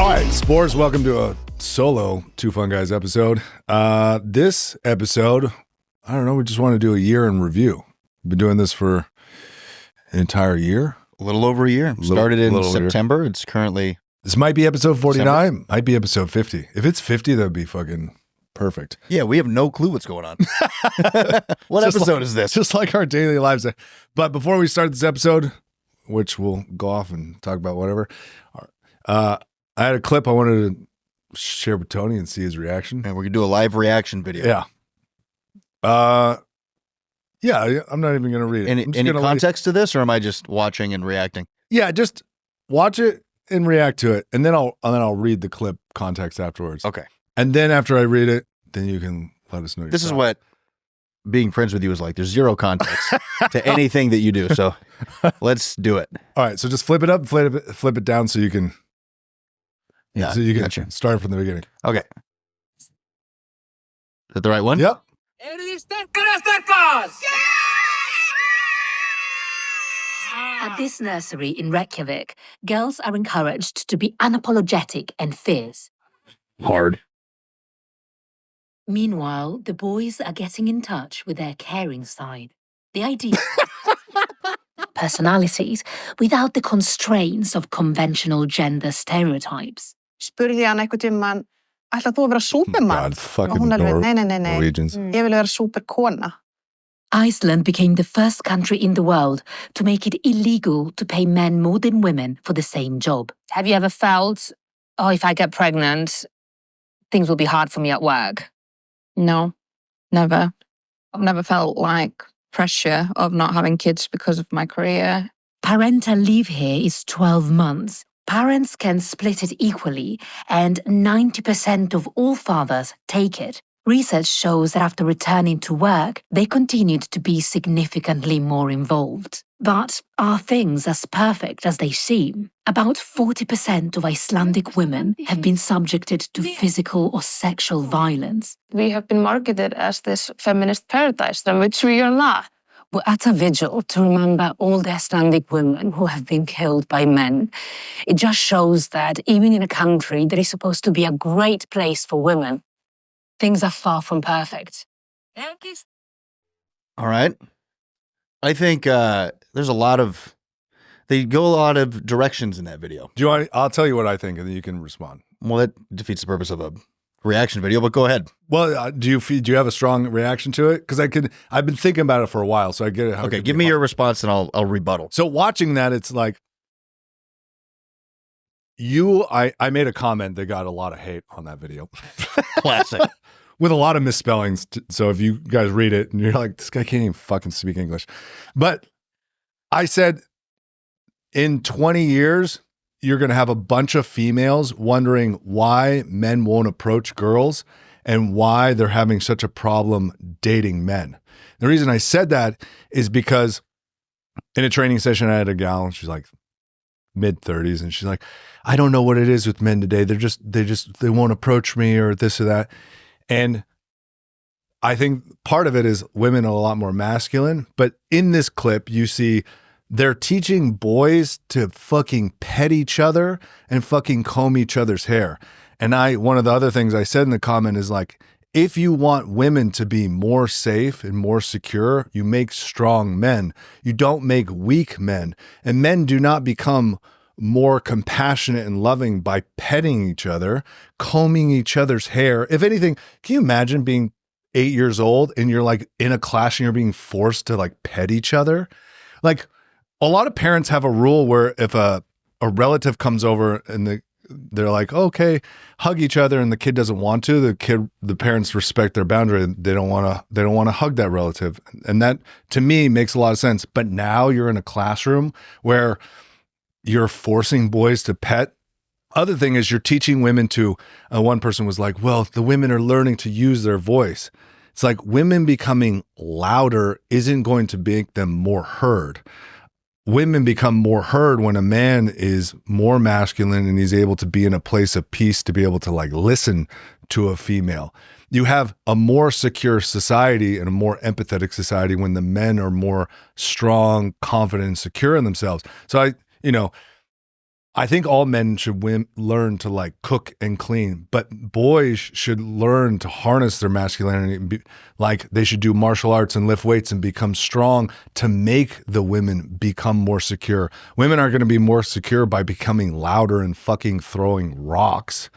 All right, Spores, welcome to a solo Two Fun Guys episode. This episode, I don't know, we just want to do a year in review. We've been doing this for an entire year. A little over a year. Started in September. It's currently... This might be episode 49, might be episode 50. If it's 50, that would be fucking perfect. Yeah, we have no clue what's going on. What episode is this? Just like our daily lives. But before we start this episode, which we'll go off and talk about whatever, I had a clip I wanted to share with Tony and see his reaction. And we're going to do a live reaction video. Yeah. Yeah, I'm not even going to read it. Any context to this, or am I just watching and reacting? Yeah, just watch it and react to it, and then I'll read the clip context afterwards. Okay. And then after I read it, then you can let us know. This is what being friends with you is like. There's zero context to anything that you do. So let's do it. All right. So just flip it up, flip it down, so you can. Yeah. So you can start from the beginning. Okay. Is that the right one? Yep. At this nursery in Reykjavik, girls are encouraged to be unapologetic and fierce. Hard. Meanwhile, the boys are getting in touch with their caring side. The idea personalities without the constraints of conventional gender stereotypes. Spurði hann einhvern tímann, ætlar þú að vera Superman? God, fucking Hún alveg, nei. Norwegians. Ég vil vera superkona. Iceland became the first country in the world to make it illegal to pay men more than women for the same job. Have you ever felt, oh, if I get pregnant, things will be hard for me at work? No, never. I've never felt like pressure of not having kids because of my career. Parental leave here is 12 months. Parents can split it equally, and 90% of all fathers take it. Research shows that after returning to work, they continued to be significantly more involved. But are things as perfect as they seem? About 40% of Icelandic women have been subjected to physical or sexual violence. We have been marketed as this feminist paradise, which we are not. We're at a vigil to remember all the Icelandic women who have been killed by men. It just shows that even in a country that is supposed to be a great place for women, things are far from perfect. All right. I think there's a lot of... They go a lot of directions in that video. Do you want? I'll tell you what I think, and then you can respond. Well, that defeats the purpose of a reaction video, but go ahead. Well, do you have a strong reaction to it? Because I've been thinking about it for a while, so I get it. Okay, give me your response and I'll rebuttal. So watching that, it's like I made a comment that got a lot of hate on that video. Classic. With a lot of misspellings. So if you guys read it and you're like, this guy can't even fucking speak English. But I said, in 20 years, you're going to have a bunch of females wondering why men won't approach girls and why they're having such a problem dating men. The reason I said that is because in a training session, I had a gal, she's like mid-30s, and she's like, I don't know what it is with men today. They won't approach me or this or that. And I think part of it is women are a lot more masculine, but in this clip, you see they're teaching boys to fucking pet each other and fucking comb each other's hair. And one of the other things I said in the comment is like, if you want women to be more safe and more secure, you make strong men. You don't make weak men. And men do not become more compassionate and loving by petting each other, combing each other's hair. If anything, can you imagine being 8 years old and you're like in a class and you're being forced to like pet each other? Like, a lot of parents have a rule where if a relative comes over and they're like, okay, hug each other, and the kid doesn't want to, the parents respect their boundary. They don't want to hug that relative. And that to me makes a lot of sense. But now you're in a classroom where you're forcing boys to pet. Other thing is you're teaching women to, one person was like, well, the women are learning to use their voice. It's like women becoming louder isn't going to make them more heard. Women become more heard when a man is more masculine and he's able to be in a place of peace to be able to like listen to a female. You have a more secure society and a more empathetic society when the men are more strong, confident, and secure in themselves. So I think all men should learn to like cook and clean, but boys should learn to harness their masculinity. And like they should do martial arts and lift weights and become strong to make the women become more secure. Women are going to be more secure by becoming louder and fucking throwing rocks.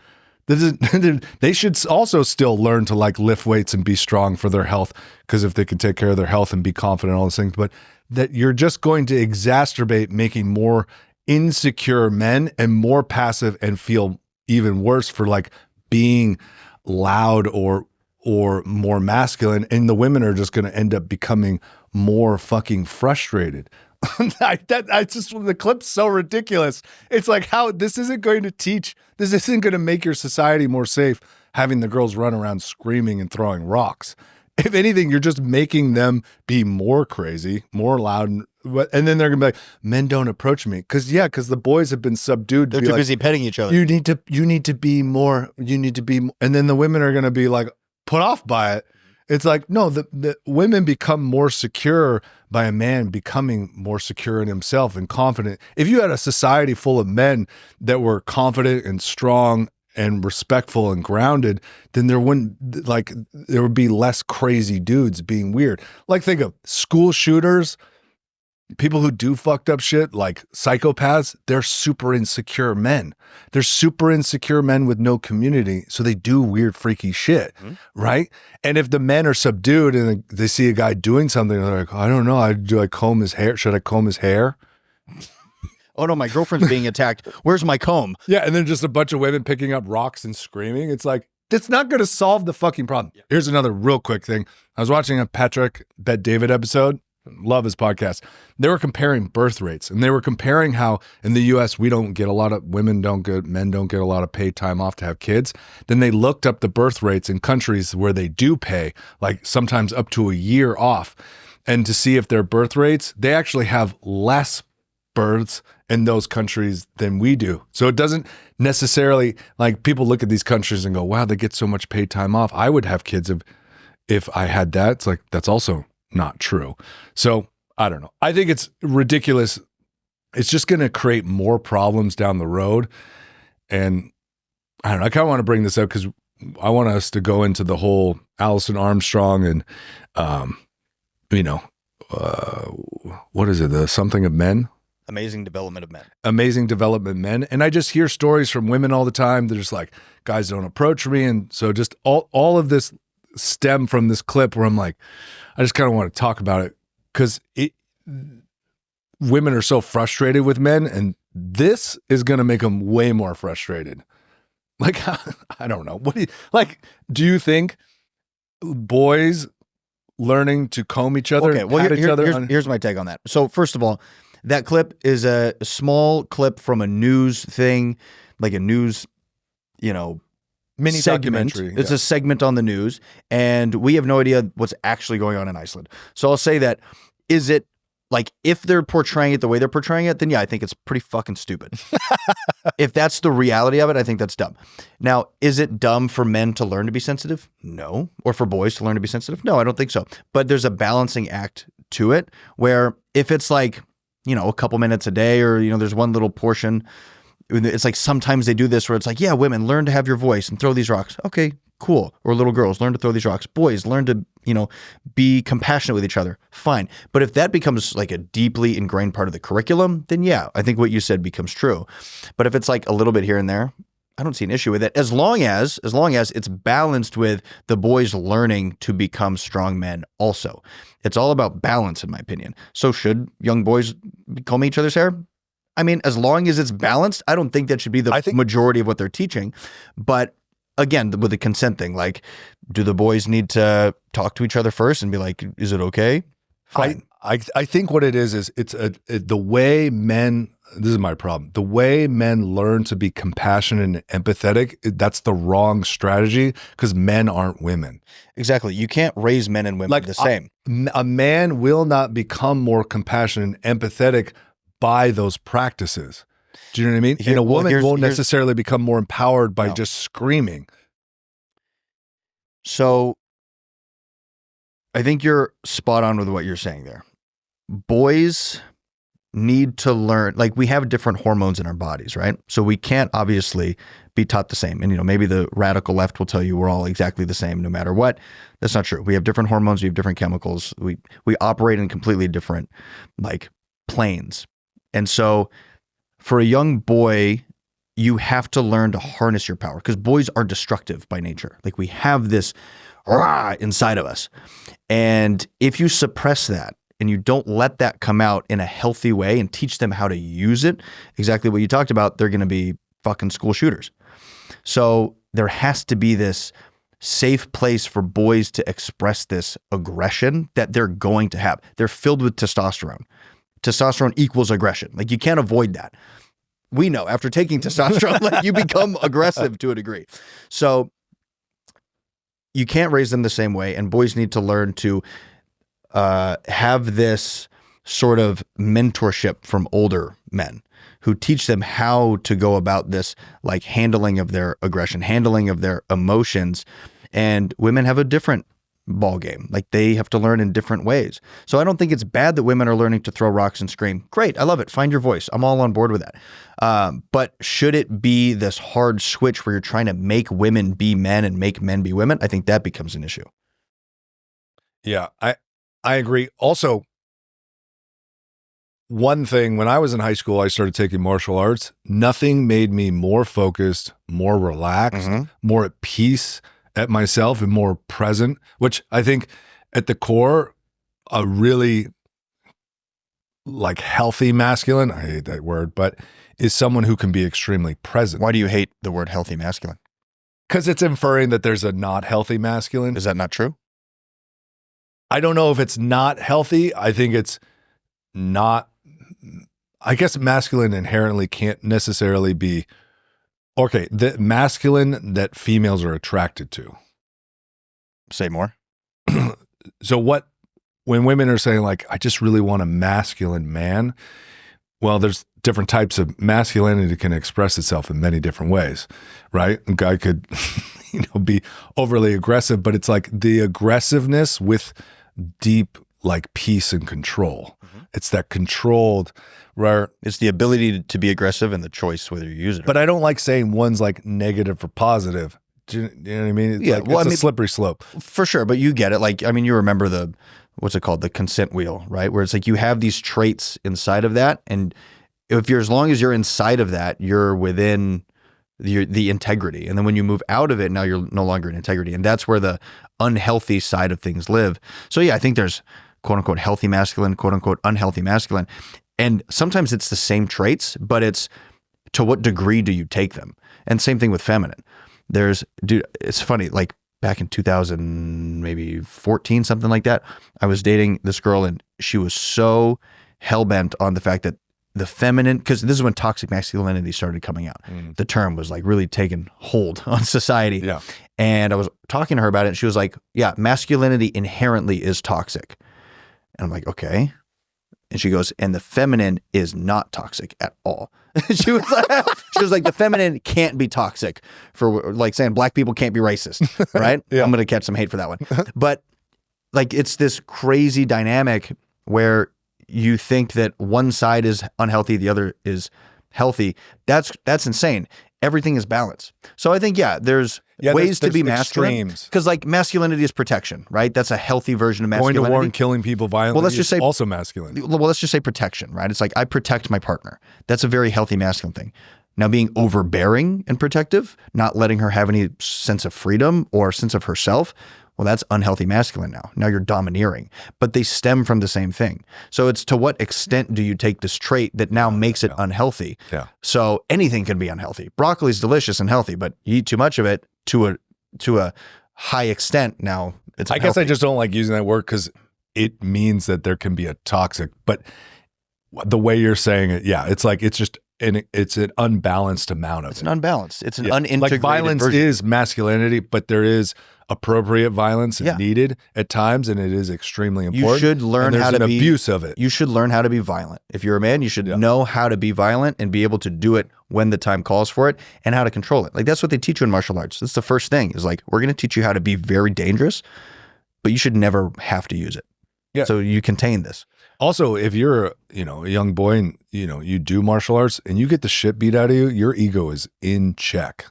They should also still learn to like lift weights and be strong for their health, because if they can take care of their health and be confident in all those things, but that you're just going to exacerbate making more insecure men and more passive and feel even worse for like being loud or more masculine, and the women are just going to end up becoming more fucking frustrated. I just, the clip's so ridiculous. It's like, how this isn't going to make your society more safe, having the girls run around screaming and throwing rocks. If anything, you're just making them be more crazy, more loud, and then they're gonna be like, men don't approach me, because the boys have been subdued. They're too busy petting each other. You need to be more. You need to be, and then the women are gonna be like put off by it. It's like, no, the women become more secure by a man becoming more secure in himself and confident. If you had a society full of men that were confident and strong and respectful and grounded, then there would be less crazy dudes being weird. Like, think of school shooters, people who do fucked up shit, like psychopaths. They're super insecure men. They're super insecure men with no community, so they do weird, freaky shit, right? And if the men are subdued and they see a guy doing something, they're like, I don't know, do I comb his hair? Should I comb his hair? Oh no, my girlfriend's being attacked. Where's my comb? Yeah, and then just a bunch of women picking up rocks and screaming. It's like, that's not going to solve the fucking problem. Yeah. Here's another real quick thing. I was watching a Patrick Bet David episode. Love his podcast. They were comparing birth rates, and they were comparing how in the US men don't get a lot of paid time off to have kids. Then they looked up the birth rates in countries where they do pay, like sometimes up to a year off, and to see if their birth rates, they actually have less births in those countries than we do. So it doesn't necessarily, like, people look at these countries and go, wow, they get so much paid time off. I would have kids if I had that. It's like, that's also not true. So I don't know. I think it's ridiculous. It's just going to create more problems down the road. And I don't know. I kind of want to bring this up because I want us to go into the whole Alison Armstrong and, what is it? The something of men? Amazing development of men. Amazing development men. And I just hear stories from women all the time. They're just like, guys don't approach me. And so just all of this stem from this clip where I'm like, I just kind of want to talk about it because women are so frustrated with men, and this is going to make them way more frustrated. Like, I don't know. Do you think boys learning to comb each other, okay, well, here's my take on that. So first of all, that clip is a small clip from a news thing, like a news, mini segment. documentary. It's a segment on the news, and we have no idea what's actually going on in Iceland. So I'll say that, is it like, if they're portraying it the way they're portraying it, then yeah, I think it's pretty fucking stupid. If that's the reality of it, I think that's dumb. Now, is it dumb for men to learn to be sensitive? No. Or for boys to learn to be sensitive? No, I don't think so. But there's a balancing act to it where if it's like, a couple minutes a day, or, there's one little portion, it's like sometimes they do this where it's like, yeah, women, learn to have your voice and throw these rocks. Okay, cool. Or little girls, learn to throw these rocks. Boys, learn to, be compassionate with each other. Fine. But if that becomes like a deeply ingrained part of the curriculum, then yeah, I think what you said becomes true. But if it's like a little bit here and there, I don't see an issue with it, as long as it's balanced with the boys learning to become strong men also. It's all about balance, in my opinion. So should young boys comb each other's hair? I mean, as long as it's balanced, I don't think that should be the majority of what they're teaching. But again, with the consent thing, like, do the boys need to talk to each other first and be like, is it okay? Fine. I think what it is it's the way men, this is my problem, the way men learn to be compassionate and empathetic, that's the wrong strategy, because men aren't women. Exactly. You can't raise men and women the same. A man will not become more compassionate and empathetic by those practices. Do you know what I mean? And a woman won't necessarily become more empowered by just screaming. So I think you're spot on with what you're saying there. Boys need to learn, like we have different hormones in our bodies, right? So we can't obviously be taught the same. And, maybe the radical left will tell you we're all exactly the same no matter what. That's not true. We have different hormones. We have different chemicals. We operate in completely different like planes. And so for a young boy, you have to learn to harness your power because boys are destructive by nature. Like we have this rah inside of us. And if you suppress that, and you don't let that come out in a healthy way and teach them how to use it, exactly what you talked about, they're going to be fucking school shooters. So there has to be this safe place for boys to express this aggression that they're going to have. They're filled with testosterone. Testosterone equals aggression. Like you can't avoid that. We know after taking testosterone, like you become aggressive to a degree. So you can't raise them the same way, and boys need to learn to have this sort of mentorship from older men who teach them how to go about this, like handling of their aggression, handling of their emotions. And women have a different ball game. Like they have to learn in different ways. So I don't think it's bad that women are learning to throw rocks and scream. Great. I love it. Find your voice. I'm all on board with that. But should it be this hard switch where you're trying to make women be men and make men be women? I think that becomes an issue. Yeah, I agree. Also, one thing, when I was in high school, I started taking martial arts. Nothing made me more focused, more relaxed, more at peace at myself and more present, which I think at the core, a really like healthy masculine, I hate that word, but is someone who can be extremely present. Why do you hate the word healthy masculine? Because it's inferring that there's a not healthy masculine. Is that not true? I don't know if it's not healthy. I think it's not, I guess masculine inherently can't necessarily be, okay, the masculine that females are attracted to. Say more. So when women are saying like, I just really want a masculine man, well, there's different types of masculinity that can express itself in many different ways, right? A guy could, be overly aggressive, but it's like the aggressiveness with deep like peace and control. It's that controlled where it's the ability to be aggressive and the choice whether you use it. But I don't like saying one's like negative or positive. Do you know what I mean? It's it's a slippery slope. For sure, but you get it. Like, I mean, you remember what's it called? The consent wheel, right? Where it's like you have these traits inside of that. And as long as you're inside of that, you're within the integrity. And then when you move out of it, now you're no longer in integrity. And that's where the unhealthy side of things live. So yeah, I think there's quote unquote healthy masculine, quote unquote unhealthy masculine. And sometimes it's the same traits, but it's to what degree do you take them? And same thing with feminine. It's funny, like back in 2000, maybe 14, something like that, I was dating this girl and she was so hell-bent on the fact that the feminine, because this is when toxic masculinity started coming out. The term was like really taking hold on society. Yeah. And I was talking to her about it and she was like, yeah, masculinity inherently is toxic. And I'm like, okay. And she goes, and the feminine is not toxic at all. she was like, the feminine can't be toxic, for like saying black people can't be racist, right? Yeah. I'm going to catch some hate for that one. But like, it's this crazy dynamic where you think that one side is unhealthy, the other is healthy. That's insane. Everything is balance. So I think, there's ways to be masculine. Because like masculinity is protection, right? That's a healthy version of masculinity. Going to war and killing people violently well, let's just say, also masculine. Well, let's just say protection, right? It's like I protect my partner. That's a very healthy masculine thing. Now being overbearing and protective, not letting her have any sense of freedom or sense of herself, well, that's unhealthy masculine now. Now you're domineering, but they stem from the same thing. So it's to what extent do you take this trait that now makes it unhealthy? Yeah. So anything can be unhealthy. Broccoli is delicious and healthy, but you eat too much of it to a high extent, now it's unhealthy. I guess I just don't like using that word because it means that there can be a toxic, but the way you're saying it, it's like, it's an unbalanced amount of it. It's an unbalanced. It's an unintegrated like violence version. is masculinity, but there is appropriate violence needed at times, and it is extremely important. You should learn how to be abuse of it. You should learn how to be violent. If you're a man, you should know how to be violent and be able to do it when the time calls for it and how to control it. Like that's what they teach you in martial arts. That's the first thing is like, we're going to teach you how to be very dangerous, but you should never have to use it. Yeah. So you contain this. Also, if you're, a young boy and, you do martial arts and you get the shit beat out of you, your ego is in check.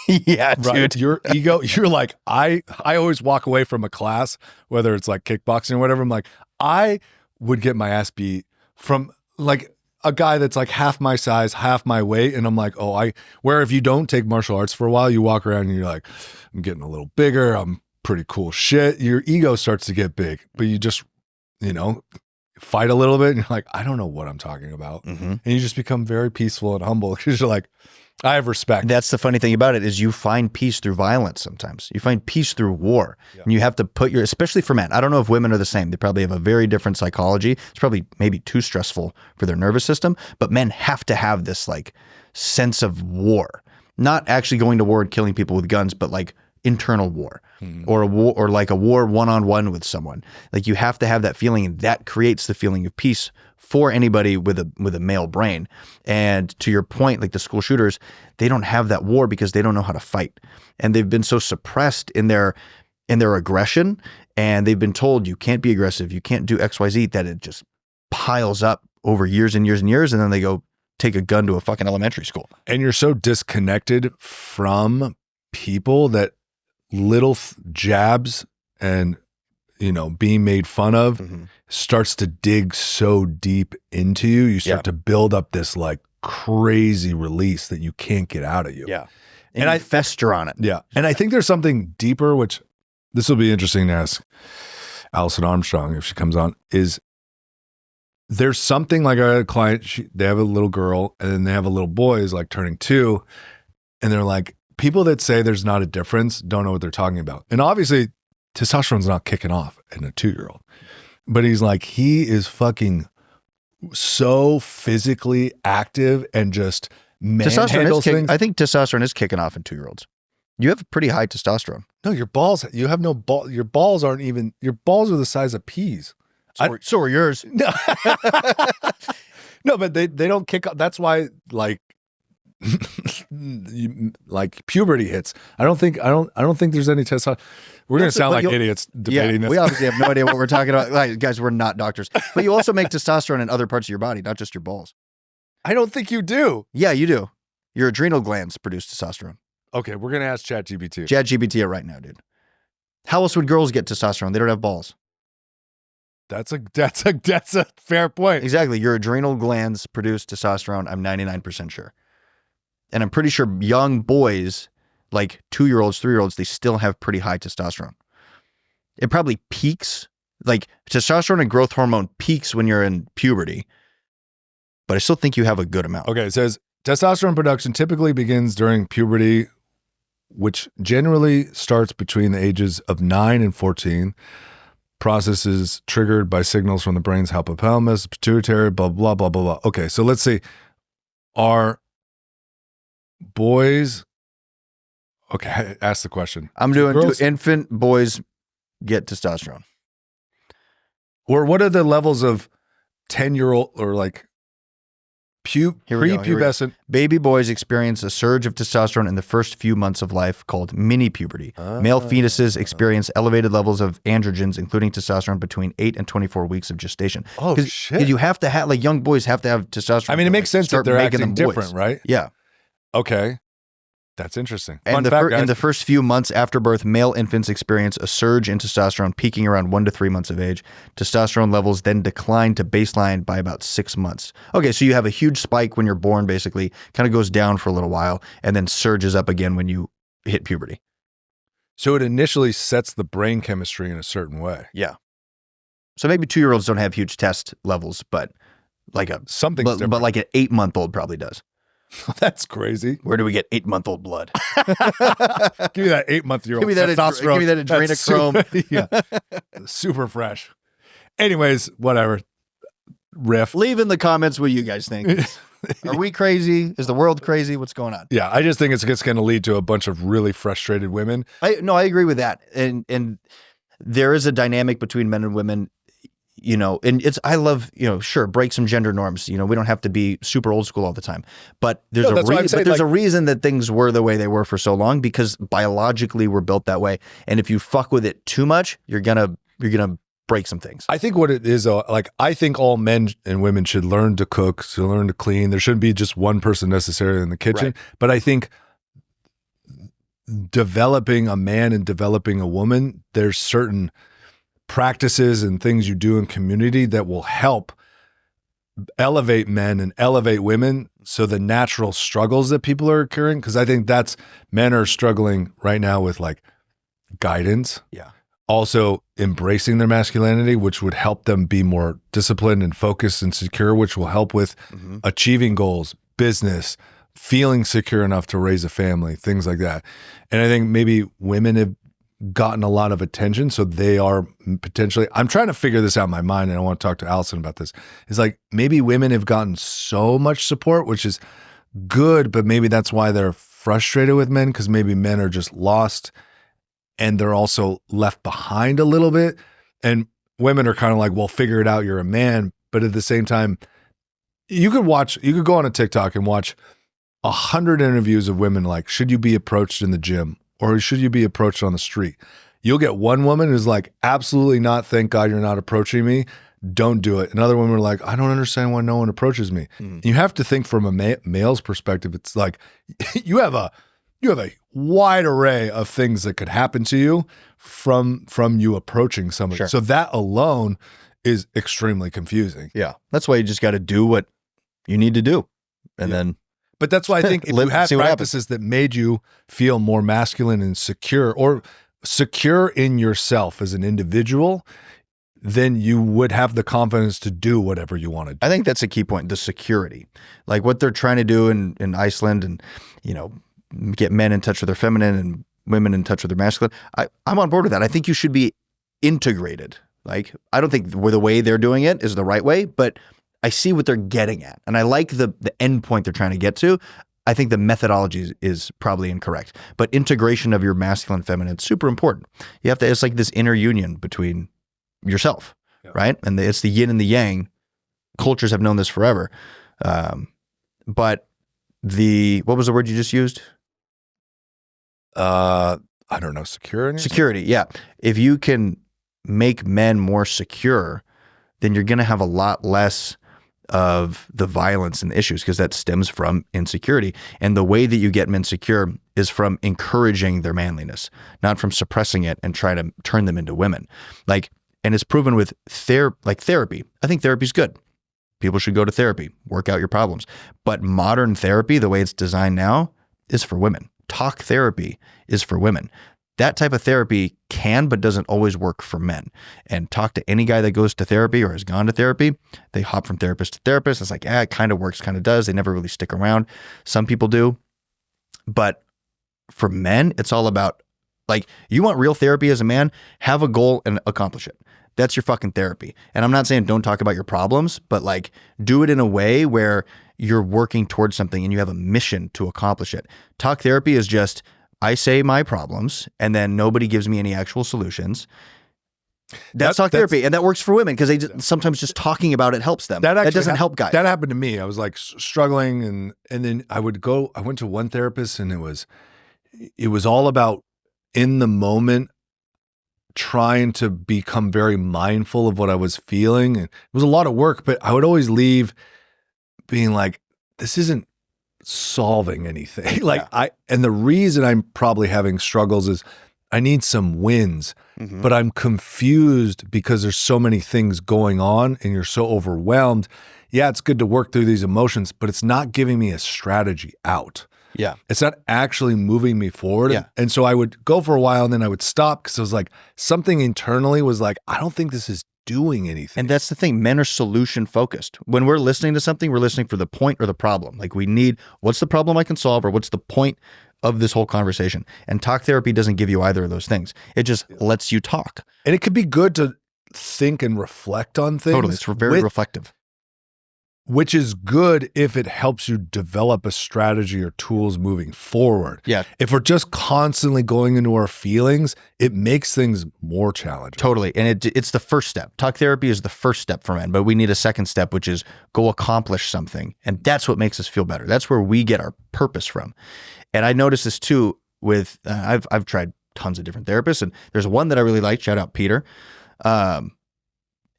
Yeah, Right? dude. Your ego, you're like, I always walk away from a class, whether it's like kickboxing or whatever. I'm like, I would get my ass beat from like a guy that's like half my size, half my weight. And I'm like, where if you don't take martial arts for a while, you walk around and you're like, I'm getting a little bigger. I'm pretty cool shit. Your ego starts to get big, but you just, fight a little bit and you're like, I don't know what I'm talking about. Mm-hmm. And you just become very peaceful and humble because you're like, I have respect. That's the funny thing about it is you find peace through violence sometimes. You find peace through war. Yeah. And you have to put especially for men. I don't know if women are the same. They probably have a very different psychology. It's probably maybe too stressful for their nervous system, but men have to have this like sense of war. Not actually going to war and killing people with guns, but like internal war. Or a war, or like a war one-on-one with someone. Like you have to have that feeling, and that creates the feeling of peace for anybody with a male brain. And to your point, like the school shooters, they don't have that war because they don't know how to fight, and they've been so suppressed in their aggression, and they've been told you can't be aggressive, you can't do XYZ, that it just piles up over years and years and years, and then they go take a gun to a fucking elementary school. And you're so disconnected from people that little jabs and being made fun of starts to dig so deep into you. You start to build up this like crazy release that you can't get out of you. Yeah. And I fester on it. Yeah. And I think there's something deeper, which this will be interesting to ask Allison Armstrong if she comes on, is there's something like I had a client, they have a little girl and then they have a little boy who's like turning 2, and they're like, people that say there's not a difference don't know what they're talking about. And obviously testosterone's not kicking off in a 2-year-old, but he's like, he is fucking so physically active and just manhandles things. I think testosterone is kicking off in 2-year-olds. You have pretty high testosterone. No, your balls, you have no ball. Your balls aren't even, your balls are the size of peas. So are yours. No, no, but they don't kick off. That's why like puberty hits. I don't think there's any testosterone. We're going to sound like idiots debating this. We obviously have no idea what we're talking about. Like, guys, we're not doctors. But you also make testosterone in other parts of your body, not just your balls. I don't think you do. Yeah, you do. Your adrenal glands produce testosterone. Okay, we're going to ask ChatGPT. ChatGPT it right now, dude. How else would girls get testosterone? They don't have balls. That's a fair point. Exactly. Your adrenal glands produce testosterone. I'm 99% sure. And I'm pretty sure young boys, like 2-year-olds, 3-year-olds, they still have pretty high testosterone. It probably peaks, like testosterone and growth hormone peaks when you're in puberty, but I still think you have a good amount. Okay, it says testosterone production typically begins during puberty, which generally starts between the ages of 9 and 14. Process is triggered by signals from the brain's hypothalamus, pituitary, blah, blah, blah, blah, blah. Okay, so let's see. Are boys, okay, ask the question. I'm doing do infant boys get testosterone? Or what are the levels of 10-year-old or like prepubescent? Baby boys experience a surge of testosterone in the first few months of life called mini-puberty. Male fetuses experience elevated levels of androgens, including testosterone, between 8 and 24 weeks of gestation. Oh, shit. You have to have, like, young boys have to have testosterone. I mean, it makes sense that they're acting different, right? Yeah. Okay. That's interesting. And in the first few months after birth, male infants experience a surge in testosterone, peaking around 1 to 3 months of age. Testosterone levels then decline to baseline by about 6 months. Okay, so you have a huge spike when you're born, basically, kind of goes down for a little while, and then surges up again when you hit puberty. So it initially sets the brain chemistry in a certain way. Yeah. So maybe 2-year-olds don't have huge test levels, but like something's different. But like an 8-month-old probably does. That's crazy. Where do we get 8-month-old blood? Give me that 8-month-year-old. Give me that adrenochrome. Yeah. Super fresh. Anyways, whatever. Riff. Leave in the comments what you guys think. Are we crazy? Is the world crazy? What's going on? Yeah, I just think it's going to lead to a bunch of really frustrated women. I agree with that. And there is a dynamic between men and women, you know, and I love, you know, sure, break some gender norms. You know, we don't have to be super old school all the time, but there's a reason that things were the way they were for so long, because biologically we're built that way. And if you fuck with it too much, you're gonna break some things. I think what it is, like, I think all men and women should learn to cook, to learn to clean. There shouldn't be just one person necessarily in the kitchen. Right. But I think developing a man and developing a woman, there's certain practices and things you do in community that will help elevate men and elevate women. So the natural struggles that people are occurring, because I think that's, men are struggling right now with like guidance. Yeah. Also embracing their masculinity, which would help them be more disciplined and focused and secure, which will help with achieving goals, business, feeling secure enough to raise a family, things like that. And I think maybe women have gotten a lot of attention, so they are potentially, I'm trying to figure this out in my mind, and I want to talk to Allison about this. It's like maybe women have gotten so much support, which is good, but maybe that's why they're frustrated with men, because maybe men are just lost and they're also left behind a little bit. And women are kind of like, well, figure it out, you're a man. But at the same time, you could go on a TikTok and watch 100 interviews of women like, should you be approached in the gym or should you be approached on the street? You'll get one woman who's like, absolutely not, thank God you're not approaching me, don't do it. Another woman are like, I don't understand why no one approaches me. You have to think from a male's perspective. It's like you have a wide array of things that could happen to you from you approaching somebody. Sure. So that alone is extremely confusing. Yeah. That's why you just got to do what you need to do. And then, but that's why I think if you had see what practices that made you feel more masculine and secure, or secure in yourself as an individual, then you would have the confidence to do whatever you want to do. I think that's a key point, the security. Like what they're trying to do in Iceland, and, you know, get men in touch with their feminine and women in touch with their masculine. I'm on board with that. I think you should be integrated. Like, I don't think the way they're doing it is the right way, but I see what they're getting at. And I like the end point they're trying to get to. I think the methodology is probably incorrect, but integration of your masculine and feminine is super important. You have to, it's like this inner union between yourself, right? And it's the yin and the yang. Cultures have known this forever. But what was the word you just used? I don't know, security? Security, yeah. If you can make men more secure, then you're going to have a lot less of the violence and issues, because that stems from insecurity. And the way that you get men secure is from encouraging their manliness, not from suppressing it and trying to turn them into women. Like, and it's proven with therapy. I think therapy is good. People should go to therapy, work out your problems. But modern therapy, the way it's designed now, is for women. Talk therapy is for women. That type of therapy can, but doesn't always work for men. And talk to any guy that goes to therapy or has gone to therapy, they hop from therapist to therapist. It's like, it kind of works, kind of does. They never really stick around. Some people do. But for men, it's all about, like, you want real therapy as a man, have a goal and accomplish it. That's your fucking therapy. And I'm not saying don't talk about your problems, but like, do it in a way where you're working towards something and you have a mission to accomplish it. Talk therapy is just, I say my problems and then nobody gives me any actual solutions. That's talk therapy. And that works for women, because sometimes just talking about it helps them. That doesn't help guys. That happened to me. I was like struggling, and then I went to one therapist, and it was all about in the moment trying to become very mindful of what I was feeling. And it was a lot of work, but I would always leave being like, this isn't solving anything. And the reason I'm probably having struggles is I need some wins, but I'm confused because there's so many things going on and you're so overwhelmed. Yeah, it's good to work through these emotions, but it's not giving me a strategy out. Yeah. It's not actually moving me forward. Yeah. And so I would go for a while and then I would stop, because I was like, something internally was like, I don't think this is doing anything. And that's the thing. Men are solution focused. When we're listening to something, we're listening for the point or the problem. Like, we need, what's the problem I can solve, or what's the point of this whole conversation? And talk therapy doesn't give you either of those things. It just lets you talk. And it could be good to think and reflect on things. Totally. It's very reflective. Which is good if it helps you develop a strategy or tools moving forward. Yeah. If we're just constantly going into our feelings, it makes things more challenging. Totally. And it's the first step. Talk therapy is the first step for men, but we need a second step, which is go accomplish something. And that's what makes us feel better. That's where we get our purpose from. And I noticed this too with, I've tried tons of different therapists, and there's one that I really like. Shout out Peter.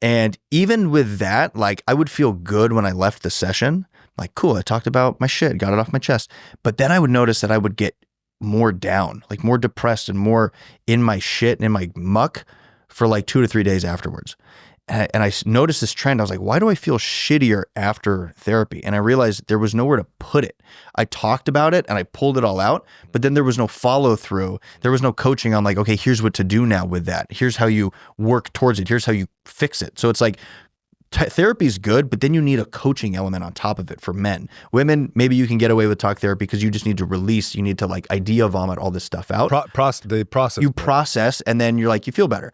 And even with that, like I would feel good when I left the session. Like, cool, I talked about my shit, got it off my chest. But then I would notice that I would get more down, like more depressed and more in my shit and in my muck for like 2 to 3 days afterwards. And I noticed this trend. I was like, why do I feel shittier after therapy? And I realized there was nowhere to put it. I talked about it and I pulled it all out, but then there was no follow through. There was no coaching on like, okay, here's what to do now with that. Here's how you work towards it. Here's how you fix it. So it's like therapy is good, but then you need a coaching element on top of it for men. Women, maybe you can get away with talk therapy because you just need to release. You need to like idea vomit all this stuff out. They process. You process and then you're like, you feel better.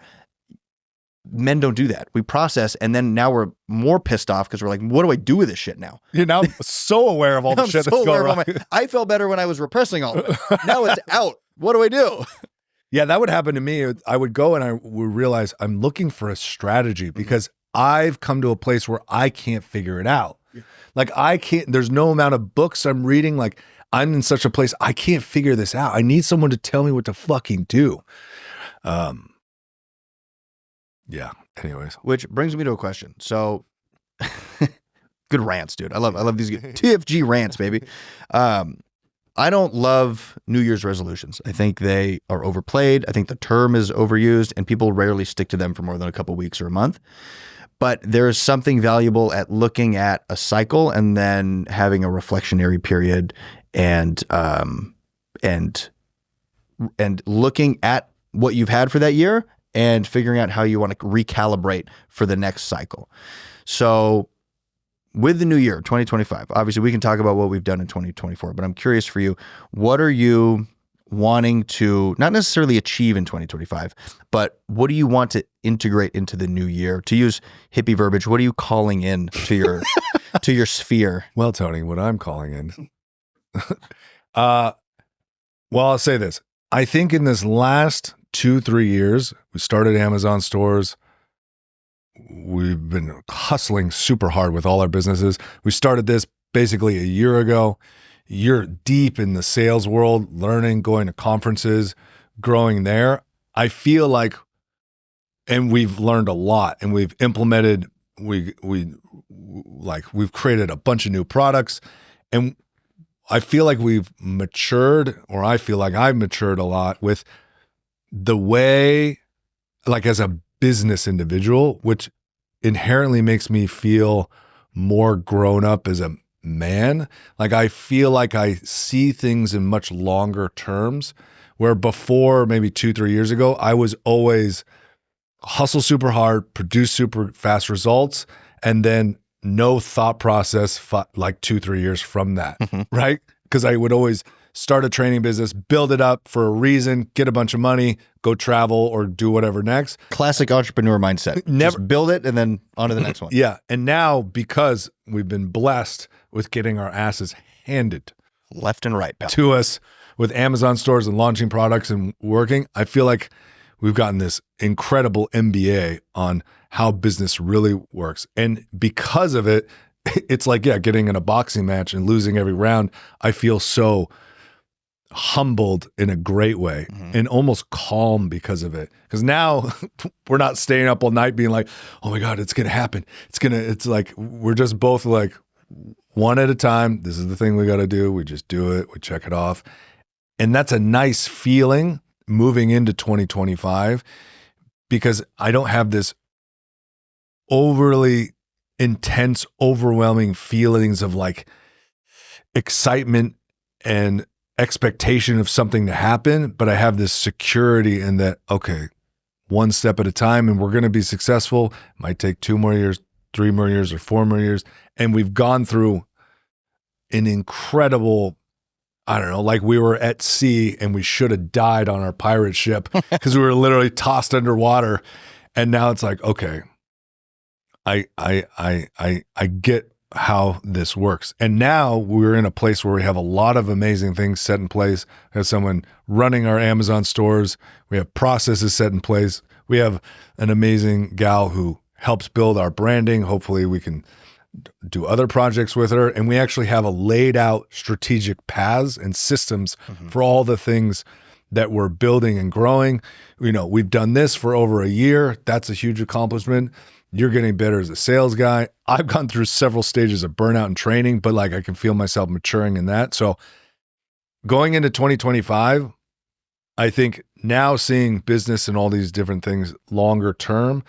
Men don't do that. We process and then now we're more pissed off because we're like, what do I do with this shit now? You're now so aware of all the shit that's going on. I felt better when I was repressing all of it. Now it's out. What do I do? Yeah, that would happen to me. I would go and I would realize I'm looking for a strategy because I've come to a place where I can't figure it out. Like there's no amount of books I'm reading. Like I'm in such a place, I can't figure this out. I need someone to tell me what to fucking do. Yeah. Anyways, which brings me to a question. So, good rants, dude. I love these TFG rants, baby. I don't love New Year's resolutions. I think they are overplayed. I think the term is overused, and people rarely stick to them for more than a couple weeks or a month. But there is something valuable at looking at a cycle and then having a reflectionary period and looking at what you've had for that year and figuring out how you want to recalibrate for the next cycle. So with the new year, 2025, obviously we can talk about what we've done in 2024, but I'm curious for you, what are you wanting to not necessarily achieve in 2025, but what do you want to integrate into the new year? To use hippie verbiage, what are you calling in to your to your sphere? Well, Tony, what I'm calling in. Well, I'll say this. I think in this last 2-3 years, we started Amazon stores. We've been hustling super hard with all our businesses. We started this basically a year ago. You're deep in the sales world, learning, going to conferences, growing there. I feel like, and we've learned a lot, and we've implemented. We've created a bunch of new products, and I feel like we've matured, or I feel like I've matured a lot with the way, like as a business individual, which inherently makes me feel more grown up as a man. Like I feel like I see things in much longer terms, where before maybe 2-3 years ago, I was always hustle super hard, produce super fast results, and then no thought process like 2-3 years from that, right? Because I would always start a training business, build it up for a reason, get a bunch of money, go travel or do whatever next. Classic entrepreneur mindset. Just build it and then on to the next one. Yeah. And now, because we've been blessed with getting our asses handed left and right, pal, to us with Amazon stores and launching products and working, I feel like we've gotten this incredible MBA on how business really works. And because of it, it's like, yeah, getting in a boxing match and losing every round. I feel so humbled in a great way and almost calm because of it. Because now we're not staying up all night being like, oh my God, it's going to happen. It's like, we're just both like one at a time. This is the thing we got to do. We just do it. We check it off. And that's a nice feeling moving into 2025 because I don't have this overly intense, overwhelming feelings of like excitement and expectation of something to happen, but I have this security in that, okay, one step at a time and we're going to be successful. It might take 2 more years, 3 more years, or 4 more years. And we've gone through an incredible, I don't know, like we were at sea and we should have died on our pirate ship because we were literally tossed underwater. And now it's like, okay, I get how this works. And now we're in a place where we have a lot of amazing things set in place. We have someone running our Amazon stores. We have processes set in place. We have an amazing gal who helps build our branding. Hopefully we can do other projects with her. And we actually have a laid out strategic paths and systems for all the things that we're building and growing. You know, we've done this for over a year. That's a huge accomplishment. You're getting better as a sales guy. I've gone through several stages of burnout and training, but like I can feel myself maturing in that. So going into 2025, I think now seeing business and all these different things longer term,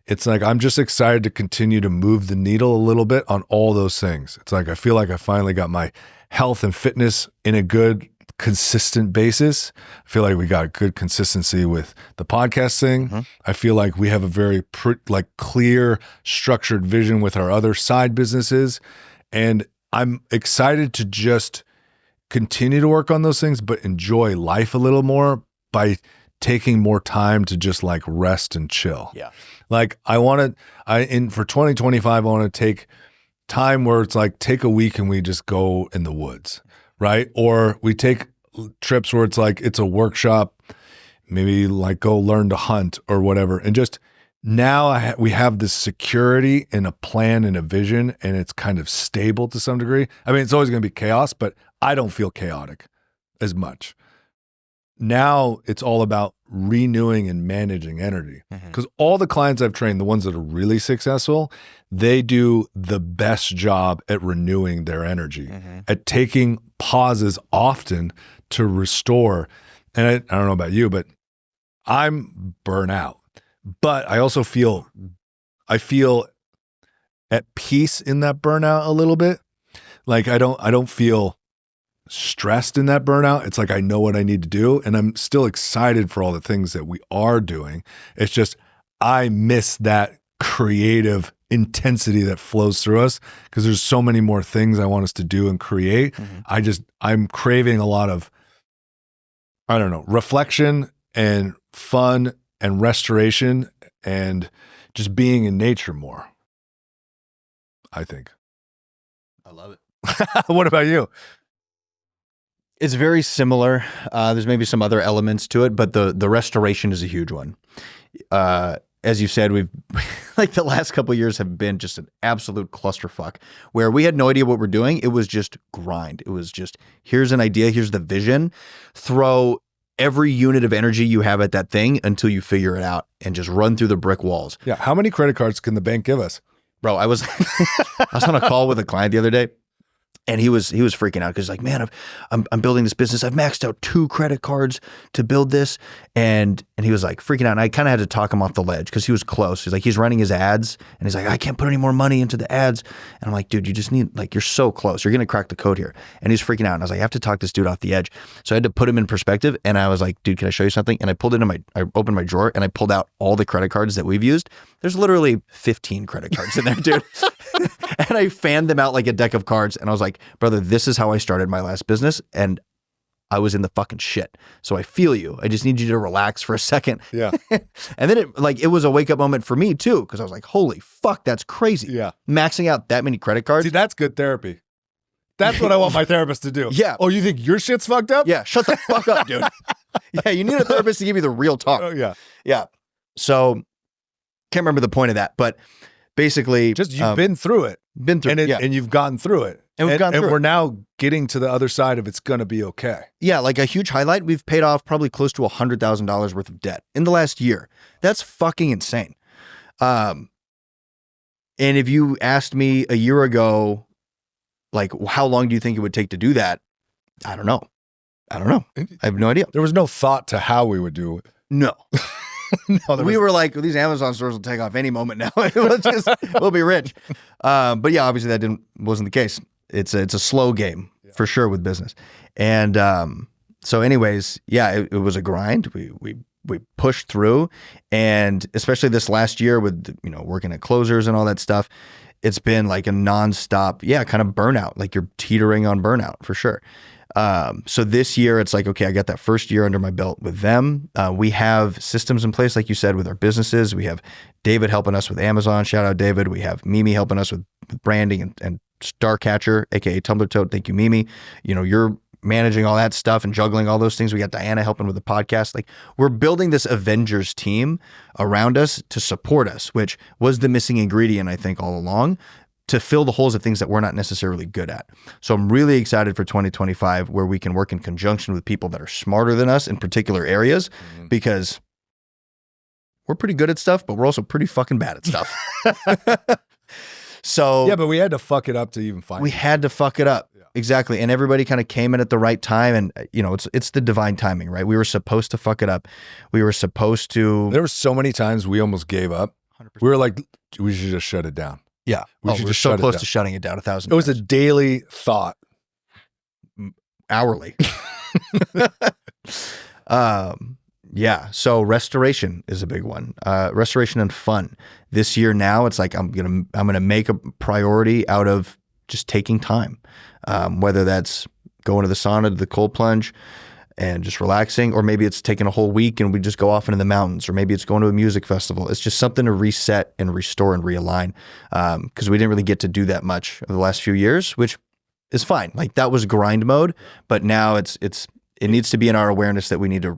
it's like I'm just excited to continue to move the needle a little bit on all those things. It's like I feel like I finally got my health and fitness in a good, consistent basis. I feel like we got good consistency with the podcast thing. I feel like we have a very clear, structured vision with our other side businesses. And I'm excited to just continue to work on those things, but enjoy life a little more by taking more time to just like rest and chill. Yeah. Like for 2025, I want to take time where it's like, take a week and we just go in the woods, right? Or we take trips where it's like, it's a workshop, maybe like go learn to hunt or whatever. And just now we have this security and a plan and a vision, and it's kind of stable to some degree. I mean, it's always going to be chaos, but I don't feel chaotic as much. Now it's all about renewing and managing energy. Because all the clients I've trained, the ones that are really successful, they do the best job at renewing their energy, at taking pauses often to restore. And I don't know about you, but I'm burnt out. But I also feel at peace in that burnout a little bit. Like I don't feel stressed in that burnout. It's like I know what I need to do, and I'm still excited for all the things that we are doing. It's just I miss that creative intensity that flows through us because there's so many more things I want us to do and create. I'm craving a lot of, I don't know, reflection and fun and restoration and just being in nature more, I think. I love it. What about you? It's very similar. There's maybe some other elements to it, but the restoration is a huge one. As you said, we've like the last couple of years have been just an absolute clusterfuck where we had no idea what we're doing. It was just grind. It was just, here's an idea, here's the vision, throw every unit of energy you have at that thing until you figure it out and just run through the brick walls. Yeah. How many credit cards can the bank give us? Bro, I was on a call with a client the other day. And he was freaking out because he's like, man, I'm building this business. I've maxed out 2 credit cards to build this. And he was like freaking out. And I kind of had to talk him off the ledge because he was close. He's like, he's running his ads. And he's like, I can't put any more money into the ads. And I'm like, dude, you just need, like, you're so close. You're going to crack the code here. And he's freaking out. And I was like, I have to talk this dude off the edge. So I had to put him in perspective. And I was like, dude, can I show you something? And I opened my drawer and I pulled out all the credit cards that we've used. There's literally 15 credit cards in there, dude. And I fanned them out like a deck of cards. And I was like, brother, this is how I started my last business. And I was in the fucking shit. So I feel you. I just need you to relax for a second. Yeah. And then it was a wake up moment for me too. Cause I was like, holy fuck, that's crazy. Yeah. Maxing out that many credit cards. See, that's good therapy. That's what I want my therapist to do. Yeah. Oh, you think your shit's fucked up? Yeah. Shut the fuck up, dude. Yeah. You need a therapist to give you the real talk. Oh, yeah. Yeah. So can't remember the point of that, but basically just you've been through it. And you've gotten through it. And we've gone through it. And we're now getting to the other side of it's going to be okay. Yeah, like a huge highlight, we've paid off probably close to $100,000 worth of debt in the last year. That's fucking insane. And if you asked me a year ago, like, how long do you think it would take to do that? I don't know. I have no idea. There was no thought to how we would do it. No. We were like, these Amazon stores will take off any moment now. We'll be rich. But yeah, obviously that wasn't the case. It's a slow game for sure with business. And so anyways, yeah, it was a grind. We pushed through, and especially this last year with, working at closers and all that stuff, it's been like a nonstop, kind of burnout. Like you're teetering on burnout for sure. So this year it's like, okay, I got that first year under my belt with them. We have systems in place, like you said, with our businesses. We have David helping us with Amazon. Shout out David. We have Mimi helping us with branding and Starcatcher, aka Tumblr Toad. Thank you, Mimi. You're managing all that stuff and juggling all those things. We got Diana helping with the podcast. Like, we're building this Avengers team around us to support us, which was the missing ingredient, I think, all along, to fill the holes of things that we're not necessarily good at. So I'm really excited for 2025, where we can work in conjunction with people that are smarter than us in particular areas, because we're pretty good at stuff, but we're also pretty fucking bad at stuff. So Yeah, but we had to fuck it up to even find we it. had to fuck it up. Yeah. Exactly. And everybody kind of came in at the right time. And, it's the divine timing, right? We were supposed to fuck it up. We were supposed to. There were so many times we almost gave up. 100%. We were like, we should just shut it down. Yeah. We should we're just so shut it close down. to shutting it down 1,000 It was a times. daily thought. Hourly. Yeah. So restoration is a big one. Restoration and fun. This year now, it's like I'm gonna make a priority out of just taking time, whether that's going to the sauna, to the cold plunge, and just relaxing, or maybe it's taking a whole week and we just go off into the mountains, or maybe it's going to a music festival. It's just something to reset and restore and realign, because we didn't really get to do that much over the last few years, which is fine. Like that was grind mode, but now it needs to be in our awareness that we need to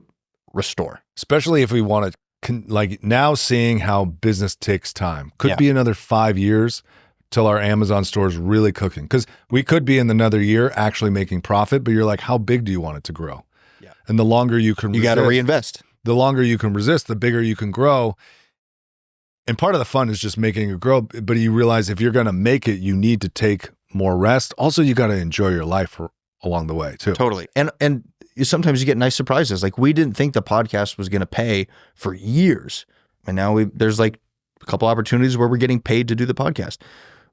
restore. Especially if we want to, like now seeing how business takes time. Could Yeah. be another 5 years till our Amazon store is really cooking. Because we could be in another year actually making profit, but you're like, how big do you want it to grow? Yeah. And the longer you can You got to resist, reinvest. the longer you can resist, the bigger you can grow. And part of the fun is just making it grow. But you realize if you're going to make it, you need to take more rest. Also, you got to enjoy your life along the way too. Totally. And sometimes you get nice surprises. Like we didn't think the podcast was going to pay for years. And now there's like a couple opportunities where we're getting paid to do the podcast,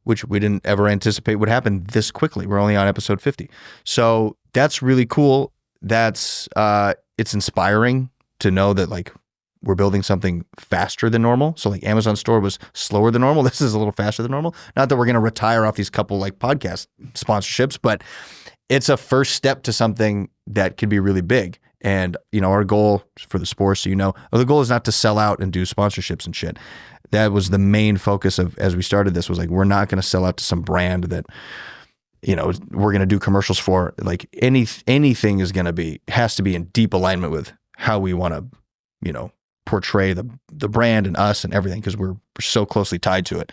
which we didn't ever anticipate would happen this quickly. We're only on episode 50. So that's really cool. That's it's inspiring to know that like we're building something faster than normal. So like Amazon store was slower than normal. This is a little faster than normal. Not that we're going to retire off these couple like podcast sponsorships, but it's a first step to something that could be really big. And, our goal for the Spores, the goal is not to sell out and do sponsorships and shit. That was the main focus of, as we started this, was like, we're not going to sell out to some brand that, we're going to do commercials for. Like anything has to be in deep alignment with how we want to, portray the brand and us and everything, because we're so closely tied to it.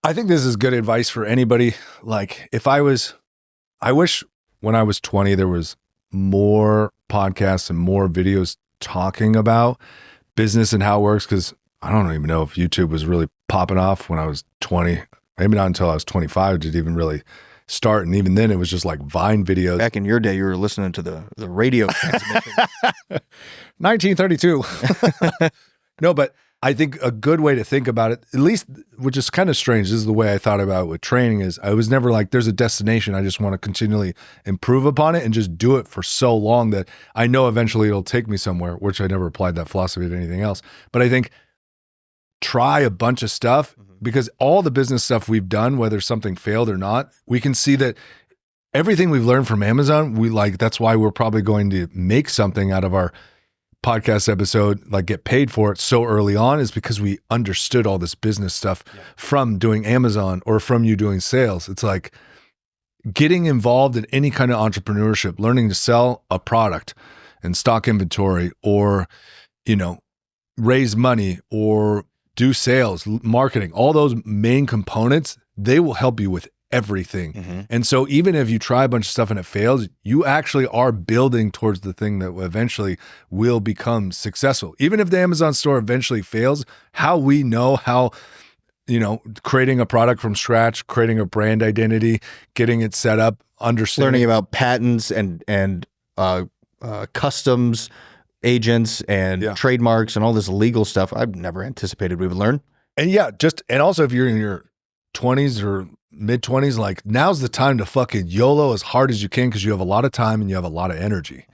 I think this is good advice for anybody. Like I wish when I was 20, there was more podcasts and more videos talking about business and how it works. Cause I don't even know if YouTube was really popping off when I was 20, maybe not until I was 25 did it even really start. And even then it was just like Vine videos. Back in your day, you were listening to the radio transmission. 1932. No, but I think a good way to think about it, at least, which is kind of strange, this is the way I thought about it with training, is I was never like, there's a destination. I just want to continually improve upon it and just do it for so long that I know eventually it'll take me somewhere, which I never applied that philosophy to anything else. But I think try a bunch of stuff, because all the business stuff we've done, whether something failed or not, we can see that everything we've learned from Amazon, that's why we're probably going to make something out of our podcast episode, like get paid for it so early on, is because we understood all this business stuff from doing Amazon or from you doing sales. It's like getting involved in any kind of entrepreneurship, learning to sell a product and stock inventory, or, raise money or do sales, marketing, all those main components, they will help you with everything. Mm-hmm. And so even if you try a bunch of stuff and it fails, you actually are building towards the thing that eventually will become successful. Even if the Amazon store eventually fails, how we know how, creating a product from scratch, creating a brand identity, getting it set up, understanding. Learning about patents and customs agents and trademarks and all this legal stuff I've never anticipated we would learn. And also if you're in your 20s or mid 20s, like now's the time to fucking YOLO as hard as you can, because you have a lot of time and you have a lot of energy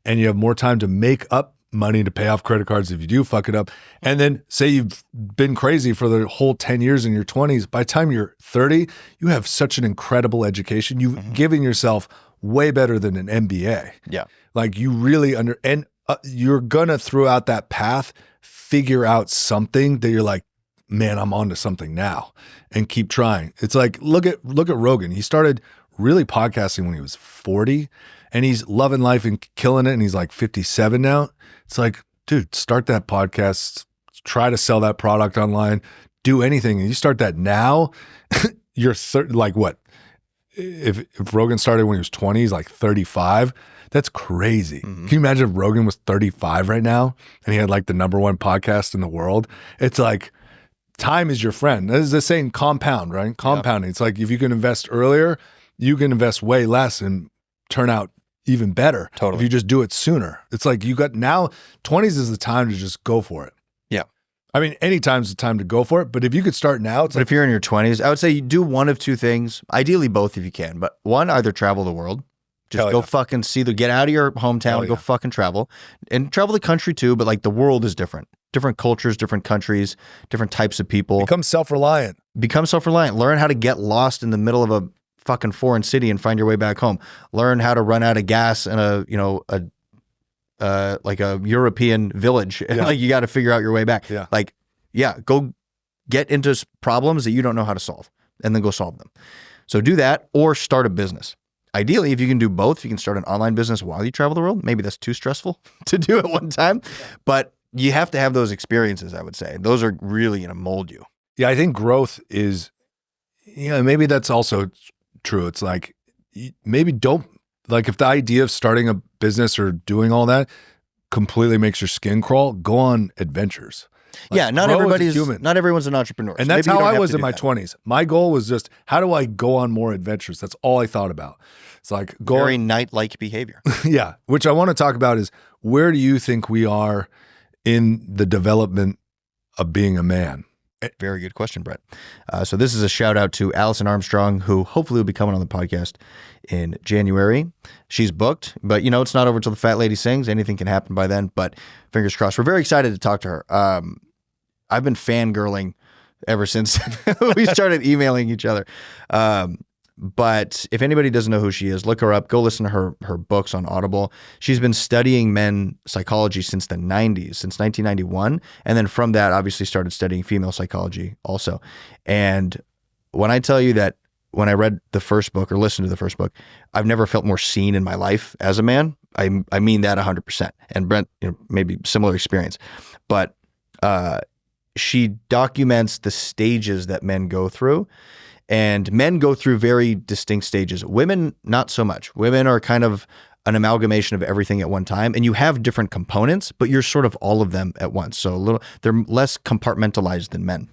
and you have more time to make up money to pay off credit cards if you do fuck it up. And then say you've been crazy for the whole 10 years in your 20s. By the time you're 30, you have such an incredible education. You've given yourself way better than an MBA. Yeah. Like you really you're gonna, throughout that path, figure out something that you're like, man, I'm onto something now, and keep trying. It's like, look at Rogan. He started really podcasting when he was 40 and he's loving life and killing it. And he's like 57 now. It's like, dude, start that podcast, try to sell that product online, do anything. And you start that now, you're like what? If Rogan started when he was 20, he's like 35. That's crazy. Can you imagine if Rogan was 35 right now and he had like the #1 podcast in the world? It's like, time is your friend. That is the saying compound, right? Compounding. It's like if you can invest earlier, you can invest way less and turn out even better. Totally. If you just do it sooner. It's like you got now 20s is the time to just go for it. Yeah. I mean, any time's the time to go for it, but if you could start now, it's But if you're in your 20s, I would say you do one of two things, ideally both if you can, but one, either travel the world, just Hell go yeah. fucking get out of your hometown, Hell go yeah. fucking travel, and travel the country too, but like the world is different. Different cultures, different countries, different types of people. become self-reliant. Become self-reliant. Learn how to get lost in the middle of a fucking foreign city and find your way back home. Learn how to run out of gas in a European village. Yeah. Like you got to figure out your way back. Yeah. Like, yeah, go get into problems that you don't know how to solve and then go solve them. So do that or start a business. Ideally, if you can do both, if you can start an online business while you travel the world, maybe that's too stressful to do at one time, but you have to have those experiences, I would say. Those are really going to mold you. Yeah, I think growth is, maybe that's also true. It's like, maybe don't, like if the idea of starting a business or doing all that completely makes your skin crawl, go on adventures. Like, Yeah, not grow as a everybody's human. not everyone's an entrepreneur. And so that's maybe you how don't I have was to in do my that. 20s. My goal was just, how do I go on more adventures? That's all I thought about. It's like, go Very on, knight-like behavior. yeah, which I want to talk about is, where do you think we are in the development of being a man? Very good question, Brett. So this is a shout out to Allison Armstrong, who hopefully will be coming on the podcast in January. She's booked, but it's not over until the fat lady sings. Anything can happen by then, but fingers crossed. We're very excited to talk to her. I've been fangirling ever since we started emailing each other. But if anybody doesn't know who she is, look her up. Go listen to her books on Audible. She's been studying men psychology since the 90s, since 1991. And then from that, obviously started studying female psychology also. And when I tell you that when I read the first book or listened to the first book, I've never felt more seen in my life as a man. I mean that 100%. And Brent, maybe similar experience. But she documents the stages that men go through. And men go through very distinct stages. Women, not so much. Women are kind of an amalgamation of everything at one time. And you have different components, but you're sort of all of them at once. So they're less compartmentalized than men.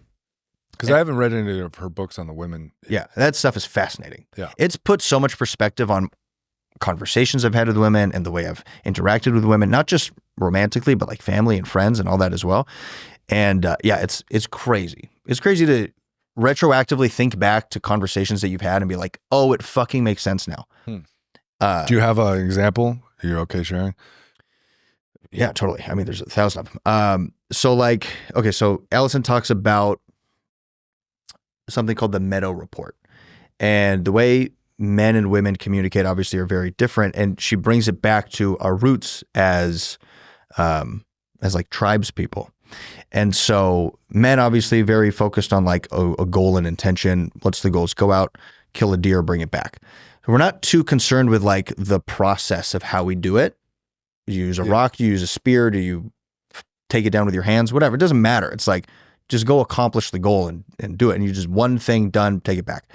Because I haven't read any of her books on the women. Yeah, that stuff is fascinating. Yeah. It's put so much perspective on conversations I've had with women and the way I've interacted with women, not just romantically, but like family and friends and all that as well. And it's crazy. It's crazy to retroactively think back to conversations that you've had and be like, oh, it fucking makes sense now. Do you have an example? Are you okay sharing? Yeah, totally. I mean, there's 1,000 of them. So Allison talks about something called the Meadow Report. And the way men and women communicate obviously are very different. And she brings it back to our roots as like tribes people. And so men obviously very focused on like a goal and intention. What's the goals? Go out, kill a deer, bring it back. So we're not too concerned with like the process of how we do it. You use a rock, you use a spear, do you take it down with your hands, whatever. It doesn't matter. It's like, just go accomplish the goal and do it. And you just one thing done, take it back.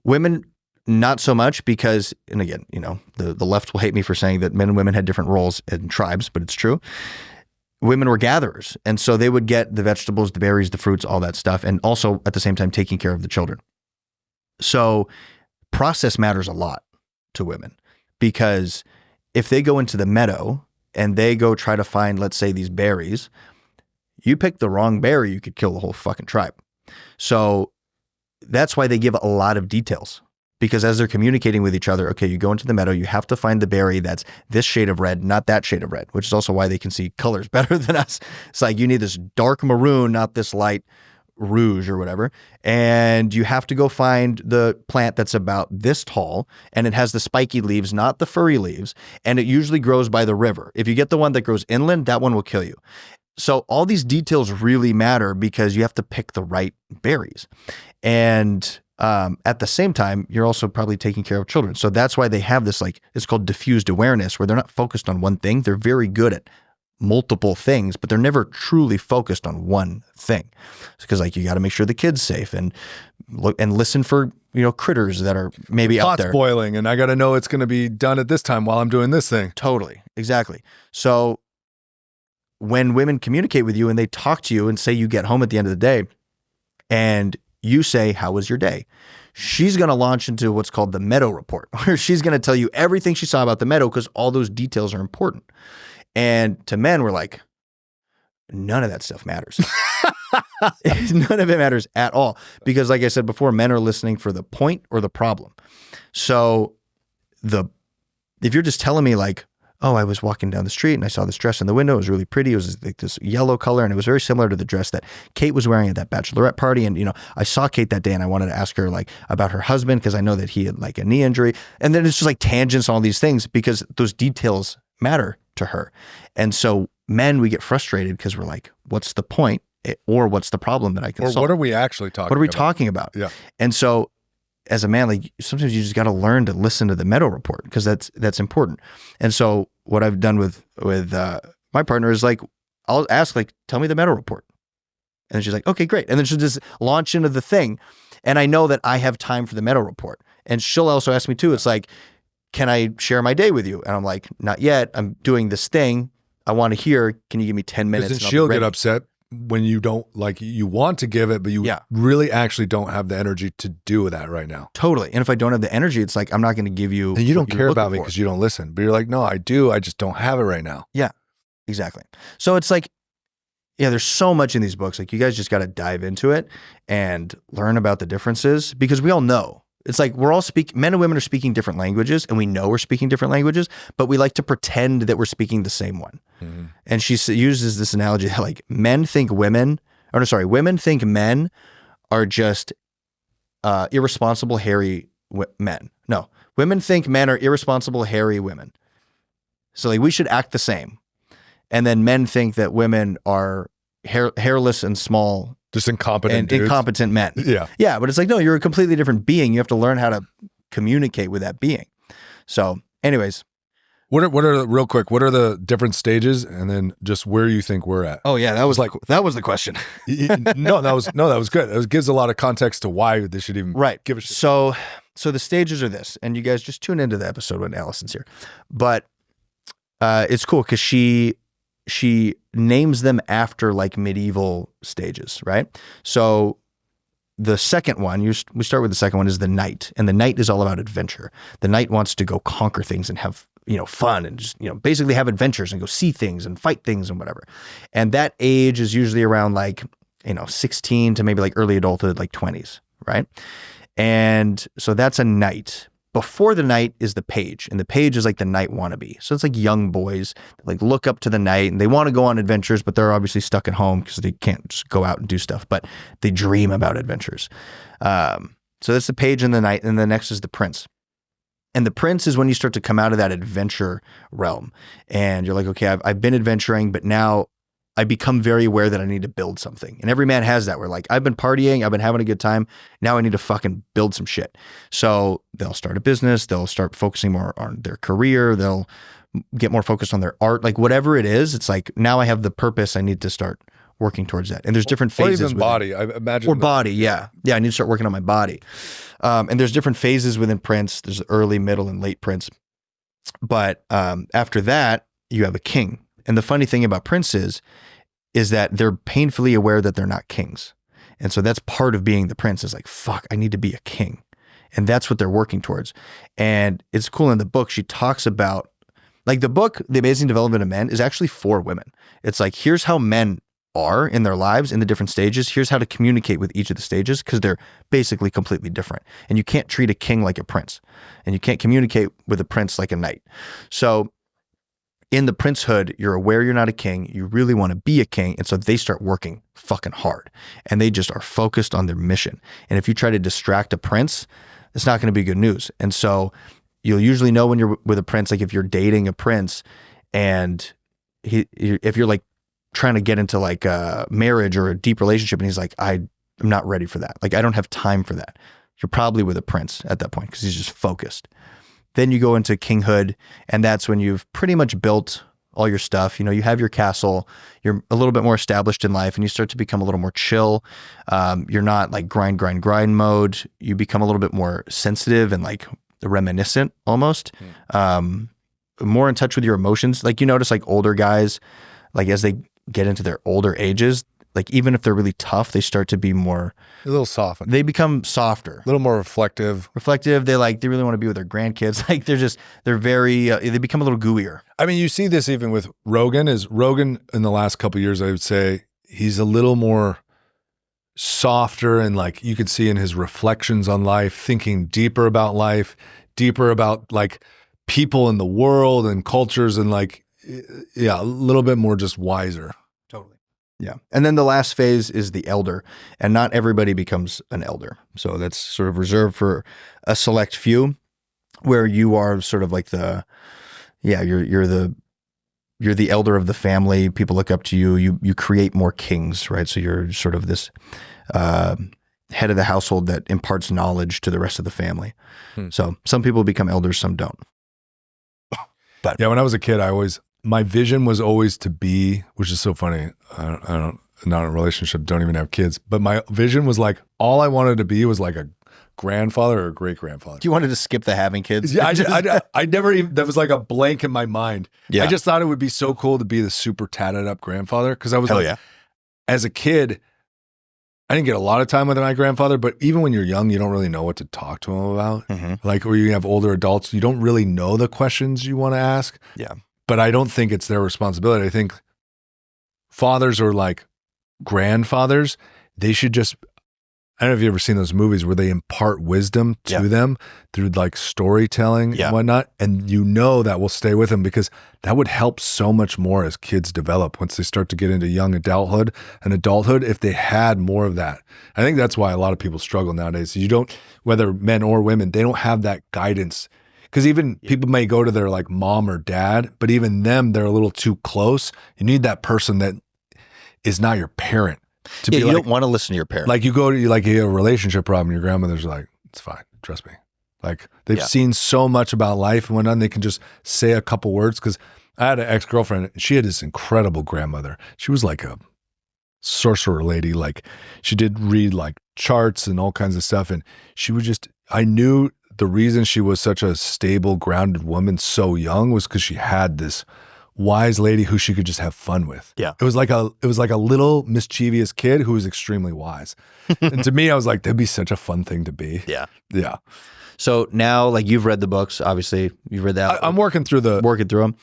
Women, not so much because, and again, the left will hate me for saying that men and women had different roles in tribes, but it's true. Women were gatherers. And so they would get the vegetables, the berries, the fruits, all that stuff. And also at the same time, taking care of the children. So process matters a lot to women because if they go into the meadow and they go try to find, let's say, these berries, you pick the wrong berry, you could kill the whole fucking tribe. So that's why they give a lot of details. Because as they're communicating with each other, okay, you go into the meadow, you have to find the berry that's this shade of red, not that shade of red, which is also why they can see colors better than us. It's like you need this dark maroon, not this light rouge or whatever. And you have to go find the plant that's about this tall and it has the spiky leaves, not the furry leaves. And it usually grows by the river. If you get the one that grows inland, that one will kill you. So all these details really matter because you have to pick the right berries. And at the same time, you're also probably taking care of children. So that's why they have this, like, it's called diffused awareness, where they're not focused on one thing. They're very good at multiple things, but they're never truly focused on one thing. Because like you got to make sure the kid's safe and look and listen for, critters that are maybe out there. Pot's boiling and I got to know it's going to be done at this time while I'm doing this thing. Totally. Exactly. So when women communicate with you and they talk to you and say you get home at the end of the day, and you say, how was your day? She's going to launch into what's called the meadow report, where she's going to tell you everything she saw about the meadow because all those details are important. And to men, we're like, none of that stuff matters. None of it matters at all. Because like I said before, men are listening for the point or the problem. So if you're just telling me like, oh, I was walking down the street and I saw this dress in the window. It was really pretty. It was like this yellow color and it was very similar to the dress that Kate was wearing at that bachelorette party. And, you know, I saw Kate that day and I wanted to ask her like about her husband because I know that he had like a knee injury. And then it's just like tangents on all these things because those details matter to her. And so men, we get frustrated because we're like, what's the point? Or what's the problem that I can solve? What are we actually talking about? What are we talking about? Yeah. And so as a man, like sometimes you just got to learn to listen to the meadow report because that's important. And so what I've done with my partner is like, I'll ask like, tell me the meadow report. And then she's like, okay, great. And then she'll just launch into the thing. And I know that I have time for the meadow report. And she'll also ask me too. It's like, can I share my day with you? And I'm like, not yet. I'm doing this thing. I want to hear, can you give me 10 minutes? Because then she'll get upset when you don't, like, you want to give it, but you really actually don't have the energy to do that right now. Totally. And if I don't have the energy, it's like, I'm not going to give you. And you don't care about me because you don't listen. But you're like, no, I do. I just don't have it right now. Yeah, exactly. So it's like, yeah, there's so much in these books. Like you guys just got to dive into it and learn about the differences because we all know. It's like we're all men and women are speaking different languages and we know we're speaking different languages, but we like to pretend that we're speaking the same one. Mm-hmm. And she uses this analogy that like women think men are just irresponsible, hairy men. No, women think men are irresponsible, hairy women. So like we should act the same. And then men think that women are hairless and small, just incompetent dudes. Incompetent men. Yeah. Yeah. But it's like, no, you're a completely different being. You have to learn how to communicate with that being. So anyways. What are real quick, what are the different stages and then just where you think we're at? Oh yeah. That was the question. No, that was good. It gives a lot of context to why they should even give a shit. So the stages are this, and you guys just tune into the episode when Allison's here. But it's cool because she names them after like medieval stages, right? So the second one, we start with the second one, is the knight. And the knight is all about adventure. The knight wants to go conquer things and have, fun and just, basically have adventures and go see things and fight things and whatever. And that age is usually around like, 16 to maybe like early adulthood, like 20s, right? And so that's a knight. Before the knight is the page, and the page is like the knight wannabe. So it's like young boys that like look up to the knight and they want to go on adventures, but they're obviously stuck at home because they can't just go out and do stuff, but they dream about adventures. So that's the page and the knight, and the next is the prince. And the prince is when you start to come out of that adventure realm and you're like, okay, I've been adventuring, but now I become very aware that I need to build something. And every man has that where like, I've been partying, I've been having a good time. Now I need to fucking build some shit. So they'll start a business. They'll start focusing more on their career. They'll get more focused on their art, like whatever it is. It's like, now I have the purpose. I need to start working towards that. And there's different phases. Or even body, I imagine. Or body, yeah. Yeah, I need to start working on my body. And there's different phases within Prince. There's early, middle, and late Prince. But after that, you have a king. And the funny thing about princes is that they're painfully aware that they're not kings. And so that's part of being the prince is like, fuck, I need to be a king. And that's what they're working towards. And it's cool in the book, she talks about, like the book, The Amazing Development of Men, is actually for women. It's like, here's how men are in their lives in the different stages. Here's how to communicate with each of the stages because they're basically completely different. And you can't treat a king like a prince. And you can't communicate with a prince like a knight. So in the princehood, you're aware you're not a king. You really want to be a king. And so they start working fucking hard and they just are focused on their mission. And if you try to distract a prince, it's not going to be good news. And so you'll usually know when you're with a prince, like if you're dating a prince and if you're like trying to get into like a marriage or a deep relationship and he's like, I'm not ready for that. Like, I don't have time for that. You're probably with a prince at that point because he's just focused. Then you go into kinghood, and that's when you've pretty much built all your stuff. You have your castle, you're a little bit more established in life, and you start to become a little more chill. You're not like grind mode. You become a little bit more sensitive and like reminiscent almost. More in touch with your emotions. Like you notice like older guys, like as they get into their older ages, like even if they're really tough, they start to be more, A little softened. they become softer. A little more reflective. Reflective. They really want to be with their grandkids. Like they're very, they become a little gooier. I mean, you see this even with Rogan. Is Rogan in the last couple of years, I would say he's a little more softer, and like you could see in his reflections on life, thinking deeper about life, deeper about like people in the world and cultures, and like, yeah, a little bit more just wiser. Totally. Yeah. And then the last phase is the elder, and not everybody becomes an elder. So that's sort of reserved for a select few, where you are sort of like you're the elder of the family. People look up to you. You create more kings, right? So you're sort of this head of the household that imparts knowledge to the rest of the family. So some people become elders, some don't. But yeah, when I was a kid, my vision was always to be, which is so funny. Not in a relationship, don't even have kids, but my vision was like, all I wanted to be was like a grandfather or a great grandfather. you wanted to skip the having kids? Yeah, I never even, that was like a blank in my mind. Yeah. I just thought it would be so cool to be the super tatted up grandfather. Cause I was Hell like, yeah. as a kid, I didn't get a lot of time with my grandfather, but even when you're young, you don't really know what to talk to him about. Mm-hmm. Like, or you have older adults, you don't really know the questions you want to ask. Yeah. But I don't think it's their responsibility. I think fathers or like grandfathers, they should just, I don't know if you've ever seen those movies where they impart wisdom to them through like storytelling and whatnot. And you know that will stay with them, because that would help so much more as kids develop once they start to get into young adulthood and adulthood, if they had more of that. I think that's why a lot of people struggle nowadays. You don't, whether men or women, they don't have that guidance. Because even people may go to their like mom or dad, but even them, they're a little too close. You need that person that is not your parent. To be you like, don't want to listen to your parents. like you go to, like you have a relationship problem, your grandmother's like, it's fine, trust me. Like they've seen so much about life and whatnot, and they can just say a couple words. Because I had an ex-girlfriend, she had this incredible grandmother. She was like a sorcerer lady. Like she did read like charts and all kinds of stuff. And she would just, I knew the reason she was such a stable, grounded woman so young was because she had this wise lady who she could just have fun with. Yeah. It was like a little mischievous kid who was extremely wise. And to me, I was like, that'd be such a fun thing to be. Yeah. Yeah. So now, like, you've read the books, obviously. You've read that. I'm working through them.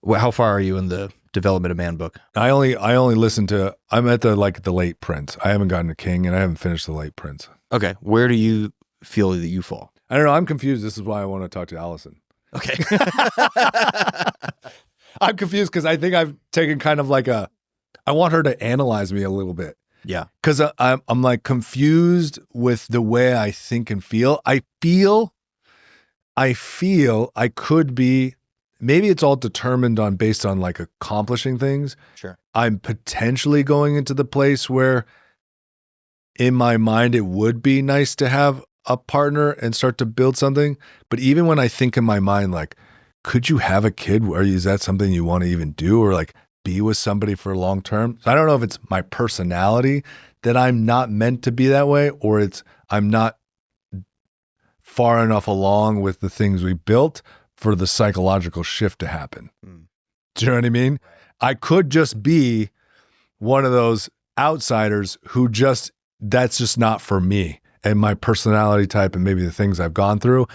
Well, how far are you in the Development of Man book? I only listen to, I'm at the late Prince. I haven't gotten to King, and I haven't finished the late Prince. Okay. Where do you feel that you fall? I don't know. I'm confused. This is why I want to talk to Allison. Okay. I'm confused because I think I've taken kind of like I want her to analyze me a little bit. Yeah. Because I'm like confused with the way I think and feel. I feel I could be, maybe it's all determined on based on like accomplishing things. Sure. I'm potentially going into the place where in my mind it would be nice to have a partner and start to build something. But even when I think in my mind, like, could you have a kid? Or is that something you want to even do, or like be with somebody for long term? So I don't know if it's my personality that I'm not meant to be that way, or it's I'm not far enough along with the things we built for the psychological shift to happen. Do you know what I mean? I could just be one of those outsiders who just, that's just not for me. And my personality type and maybe the things I've gone through,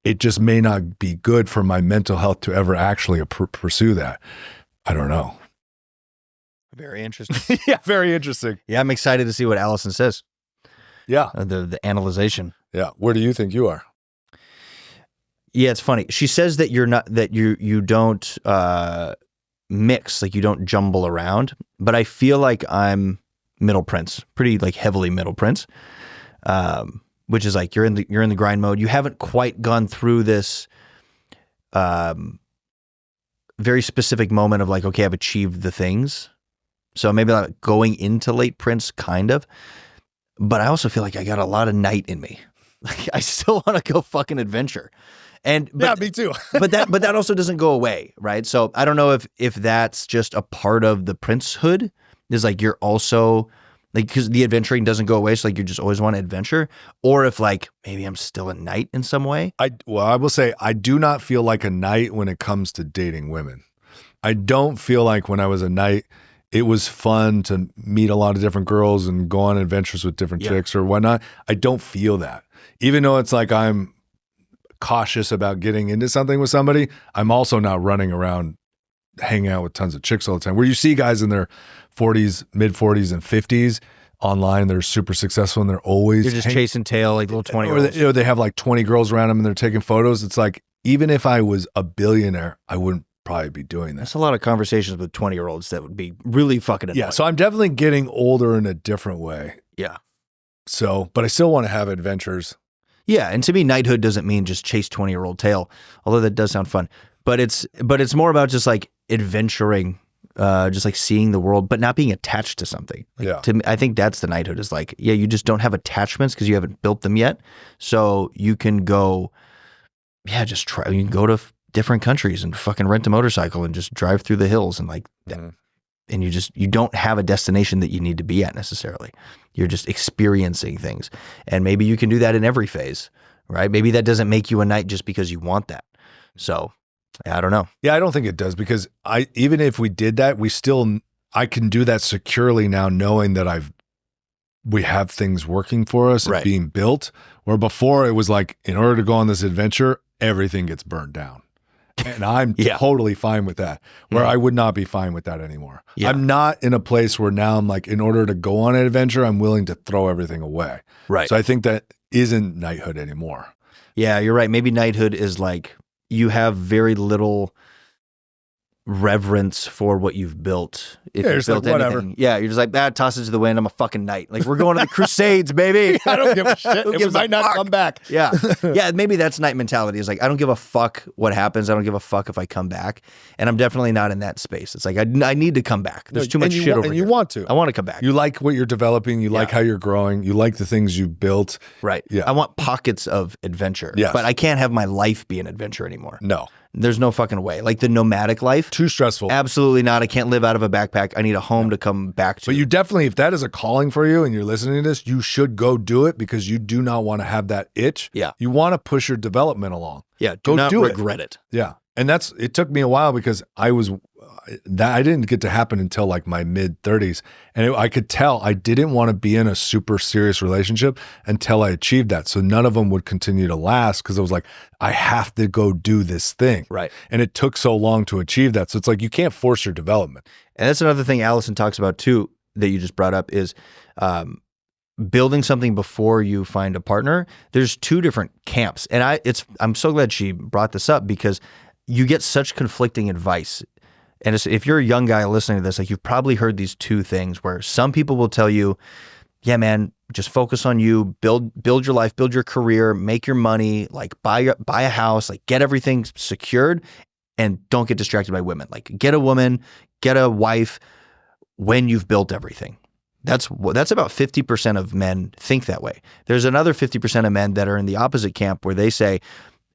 it just may not be good for my mental health to ever actually pursue that. I don't know. Very interesting. Yeah, very interesting. Yeah, I'm excited to see what Allison says. Yeah. The analyzation. Yeah. Where do you think you are? Yeah, it's funny. She says that you're not, that you don't mix, like you don't jumble around. But I feel like I'm middle prince, pretty like heavily middle prince. Which is like you're in the grind mode. You haven't quite gone through this very specific moment of like, okay, I've achieved the things. So maybe like going into late Prince, kind of. But I also feel like I got a lot of night in me. Like I still want to go fucking adventure. But, yeah, me too. but that also doesn't go away, right? So I don't know if that's just a part of the princehood. Is like you're also like, because the adventuring doesn't go away, so like you just always want to adventure, or if like maybe I'm still a knight in some way. I will say I do not feel like a knight when it comes to dating women. I don't feel like when I was a knight, it was fun to meet a lot of different girls and go on adventures with different chicks or whatnot. I don't feel that. Even though it's like I'm cautious about getting into something with somebody, I'm also not running around hanging out with tons of chicks all the time. Where you see guys in their 40s, mid 40s and 50s online, they're super successful and they're always You're just chasing tail like little 20-year-olds. Or they have like 20 girls around them and they're taking photos. It's like, even if I was a billionaire, I wouldn't probably be doing that. That's a lot of conversations with 20-year-olds that would be really fucking annoying. Yeah, so I'm definitely getting older in a different way. Yeah. So, but I still want to have adventures. Yeah, and to me, knighthood doesn't mean just chase 20-year-old tail, although that does sound fun. But it's more about just like adventuring, just like seeing the world, but not being attached to something. Like, to me, I think that's the knighthood is like, yeah, you just don't have attachments because you haven't built them yet. So you can go, just try. You can go to different countries and fucking rent a motorcycle and just drive through the hills and like that. And you don't have a destination that you need to be at necessarily. You're just experiencing things. And maybe you can do that in every phase, right? Maybe that doesn't make you a knight just because you want that. So I don't know. Yeah, I don't think it does because even if we did that, I can do that securely now knowing that we have things working for us and being built. Where before it was like, in order to go on this adventure, everything gets burned down. And I'm totally fine with that, where I would not be fine with that anymore. Yeah. I'm not in a place where now I'm like, in order to go on an adventure, I'm willing to throw everything away. Right. So I think that isn't knighthood anymore. Yeah, you're right. Maybe knighthood is like, you have very little reverence for what you've built. If you've built like, anything. whatever. Yeah, you're just like, toss it to the wind. I'm a fucking knight. Like, we're going to the Crusades, baby. I don't give a shit. It might not come back. Yeah. Yeah, maybe that's knight mentality. It's like, I don't give a fuck what happens. I don't give a fuck if I come back. And I'm definitely not in that space. It's like, I need to come back. There's too much shit over here. And you want to. I want to come back. You like what you're developing. You like how you're growing. You like the things you built. Right. Yeah. I want pockets of adventure. Yes. But I can't have my life be an adventure anymore. No. There's no fucking way. Like the nomadic life. Too stressful. Absolutely not. I can't live out of a backpack. I need a home to come back to. But you definitely, if that is a calling for you and you're listening to this, you should go do it because you do not want to have that itch. Yeah. You want to push your development along. Yeah. Go not do regret it. Yeah. And it took me a while because I didn't get to happen until like my mid 30s. And I could tell I didn't want to be in a super serious relationship until I achieved that. So none of them would continue to last because I was like, I have to go do this thing. Right. And it took so long to achieve that. So it's like, you can't force your development. And that's another thing Allison talks about too, that you just brought up is, building something before you find a partner. There's two different camps. And I'm so glad she brought this up because you get such conflicting advice. And if you're a young guy listening to this, like you've probably heard these two things where some people will tell you, yeah, man, just focus on you, build your life, build your career, make your money, like buy a house, like get everything secured and don't get distracted by women. Like get a woman, get a wife when you've built everything. That's about 50% of men think that way. There's another 50% of men that are in the opposite camp where they say,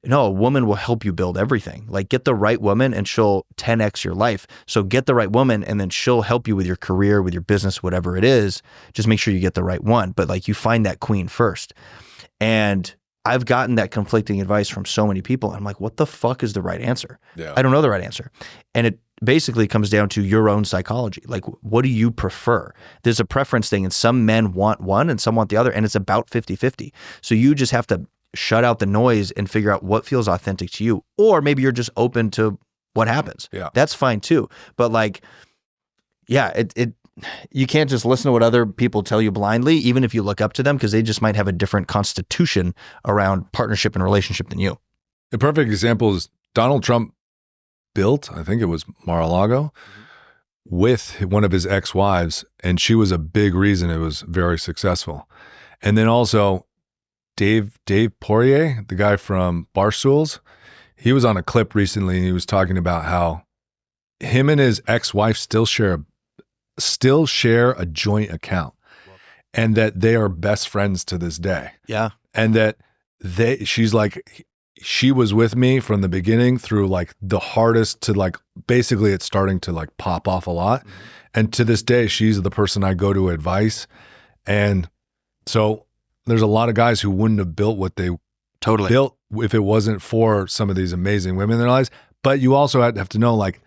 no, a woman will help you build everything. Like get the right woman and she'll 10x your life. So get the right woman and then she'll help you with your career, with your business, whatever it is. Just make sure you get the right one. But like you find that queen first. And I've gotten that conflicting advice from so many people. I'm like, what the fuck is the right answer? Yeah. I don't know the right answer. And it basically comes down to your own psychology. Like, what do you prefer? There's a preference thing and some men want one and some want the other. And it's about 50-50. So you just have to shut out the noise and figure out what feels authentic to you. Or maybe you're just open to what happens. Yeah. That's fine too. But like, yeah, you can't just listen to what other people tell you blindly, even if you look up to them, because they just might have a different constitution around partnership and relationship than you. A perfect example is Donald Trump built, I think it was Mar-a-Lago, with one of his ex-wives, and she was a big reason it was very successful. And then also Dave Poirier, the guy from Barstools, he was on a clip recently and he was talking about how him and his ex-wife still share a joint account and that they are best friends to this day. Yeah. And that she's like, she was with me from the beginning through like the hardest to like, basically it's starting to like pop off a lot. Mm-hmm. And to this day, she's the person I go to advice. And so there's a lot of guys who wouldn't have built what they built if it wasn't for some of these amazing women in their lives. But you also have to know, like,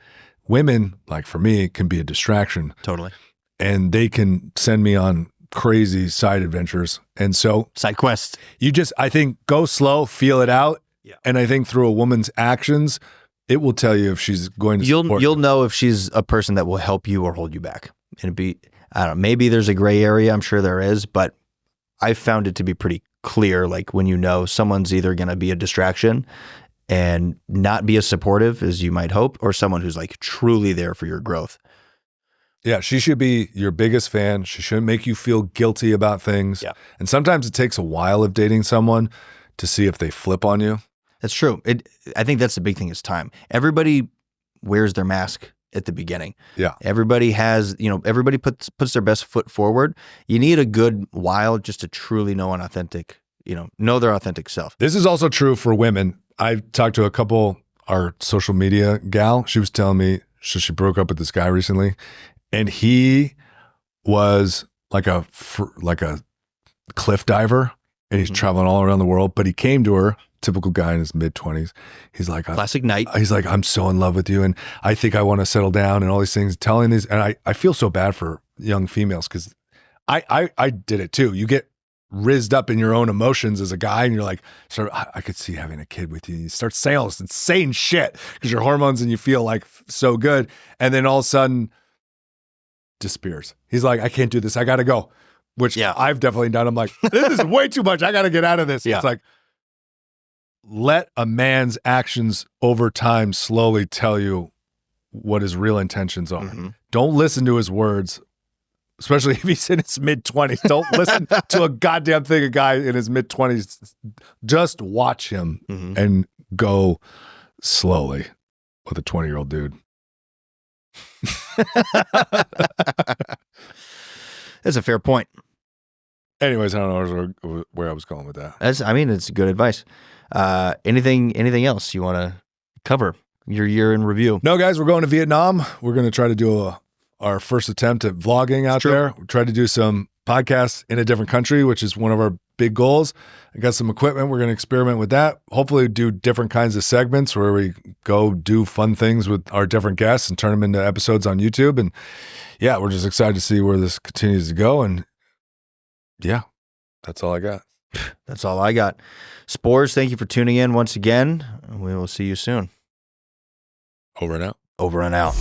women, like for me, can be a distraction, Totally. and they can send me on crazy side adventures. And so Side quest. I think, go slow, feel it out. Yeah. And I think through a woman's actions, it will tell you if she's going to support You'll you. know if she's a person that will help you or hold you back. And I don't know, maybe there's a gray area. I'm sure there is, but I found it to be pretty clear. Like when you know someone's either going to be a distraction and not be as supportive as you might hope, or someone who's like truly there for your growth. Yeah, she should be your biggest fan. She shouldn't make you feel guilty about things. Yeah. And sometimes it takes a while of dating someone to see if they flip on you. That's true. I think that's the big thing is time. Everybody wears their mask at the beginning. Yeah. Everybody has, everybody puts their best foot forward. You need a good while just to truly know an authentic, know their authentic self. This is also true for women. I've talked to a couple, our social media gal. She was telling me she broke up with this guy recently, and he was like a cliff diver, and he's traveling all around the world. But he came to her, typical guy in his mid-20s. He's like, Classic night. He's like, I'm so in love with you, and I think I want to settle down, and all these things. Telling these, and I feel so bad for young females because I did it too. You get rizzed up in your own emotions as a guy, and you're like, I could see having a kid with you. You start saying all this insane shit because your hormones, and you feel like so good, and then all of a sudden disappears. He's like, I can't do this. I got to go. Which I've definitely done. I'm like, this is way too much. I got to get out of this. Yeah. It's like, let a man's actions over time slowly tell you what his real intentions are. Mm-hmm. Don't listen to his words, especially if he's in his mid-20s. Don't listen to a goddamn thing a guy in his mid-20s. Just watch him and go slowly with a 20-year-old dude. That's a fair point. Anyways, I don't know where I was going with that. It's good advice. Anything else you want to cover? Your year in review. No, guys, we're going to Vietnam. We're going to try to do our first attempt at vlogging out there. We try to do some podcasts in a different country, which is one of our big goals. I got some equipment. We're going to experiment with that. Hopefully do different kinds of segments where we go do fun things with our different guests and turn them into episodes on YouTube. And yeah, we're just excited to see where this continues to go. And yeah, that's all I got. That's all I got. Spores, thank you for tuning in once again. We will see you soon. Over and out. Over and out.